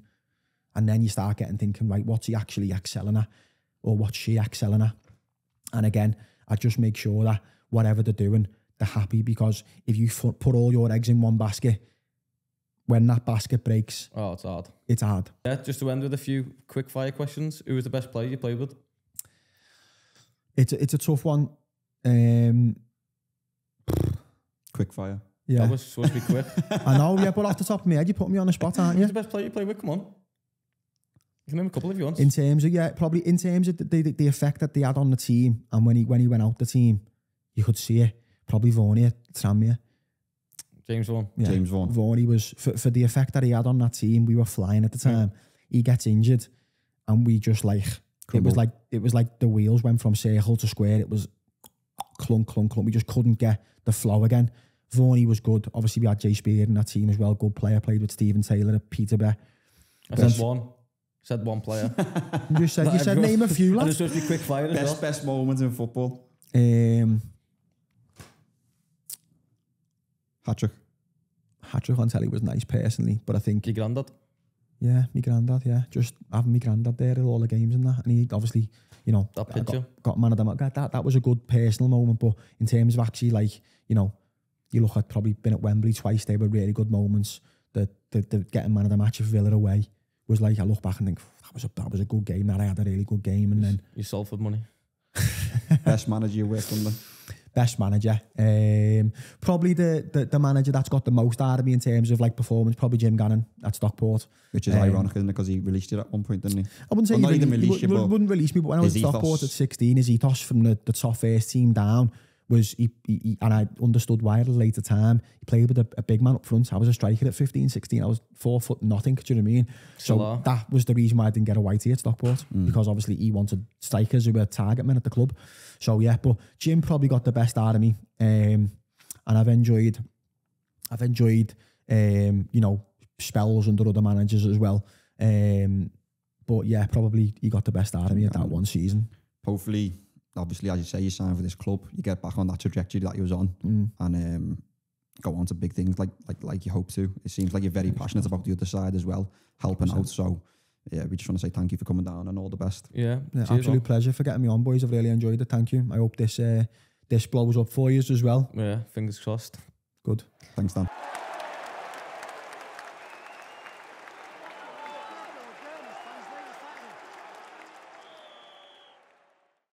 S2: And then you start thinking, right, what's he actually excelling at? Or what's she excelling at? And again, I just make sure that whatever they're doing, they're happy, because if you put all your eggs in one basket, when that basket breaks...
S1: Oh, it's hard.
S2: It's hard.
S1: Yeah, just to end with a few quick fire questions. Who was the best player you played with?
S2: It's a tough one.
S3: Quick fire.
S1: Yeah. That was supposed to be quick.
S2: I know, yeah, but off the top of my head, you put me on the spot, aren't you?
S1: Who's the best player you played with? Come on. You can name a couple if you want.
S2: In terms of, probably in terms of the effect that they had on the team, and when he went out the team, you could see it. Probably Varney at Tranmere.
S1: James Vaughan.
S2: Yeah.
S3: James Vaughan.
S2: Varney was, for the effect that he had on that team, we were flying at the time. He gets injured, and we just
S3: Crumble.
S2: it was like the wheels went from circle to square. It was clunk, clunk, clunk. We just couldn't get the flow again. Varney was good. Obviously, we had Jay Spear in that team as well. Good player. Played with Stephen Taylor at Peterborough.
S1: I said one. Said one player.
S2: You said name a few, lads.
S1: And it's supposed to be quick fire as well.
S3: Best moments in football. Hat-trick.
S2: Hat-trick on telly was nice personally, but I think...
S1: Your granddad?
S2: Yeah, my granddad, yeah. Just having my granddad there at all the games and that. And he obviously,
S1: that picture.
S2: Got man of the match. That was a good personal moment, but in terms of actually you look at probably been at Wembley twice, they were really good moments. The getting man of the match of Villa away was I look back and think, that was a good game. That I had a really good game. And then...
S1: Your Salford money.
S3: Best manager you worked under?
S2: Best manager. Probably the manager that's got the most out of me in terms of performance, probably Jim Gannon at Stockport.
S3: Which is ironic, isn't it? Because he released you at one point, didn't he?
S2: I wouldn't say he wouldn't release me, but when I was at Stockport at 16, his ethos from the top first team down was, he and I understood why at a later time, he played with a big man up front. I was a striker at 15, 16. I was 4 foot nothing, do you know what I mean? So that was the reason why I didn't get a whitey at Stockport, because obviously he wanted strikers who were target men at the club. So yeah, but Jim probably got the best out of me. And I've enjoyed spells under other managers as well. But yeah, probably he got the best out of me at that one season.
S3: Hopefully, obviously, as you say, you sign for this club, you get back on that trajectory that you was on, and go on to big things like you hope to. It seems like you're very passionate about the other side as well, helping out. So yeah, we just want to say thank you for coming down and all the best.
S1: Yeah,
S2: absolute pleasure for getting me on, boys. I've really enjoyed it. Thank you. I hope this blows up for you as well.
S1: Yeah, fingers crossed.
S2: Good.
S3: Thanks, Dan.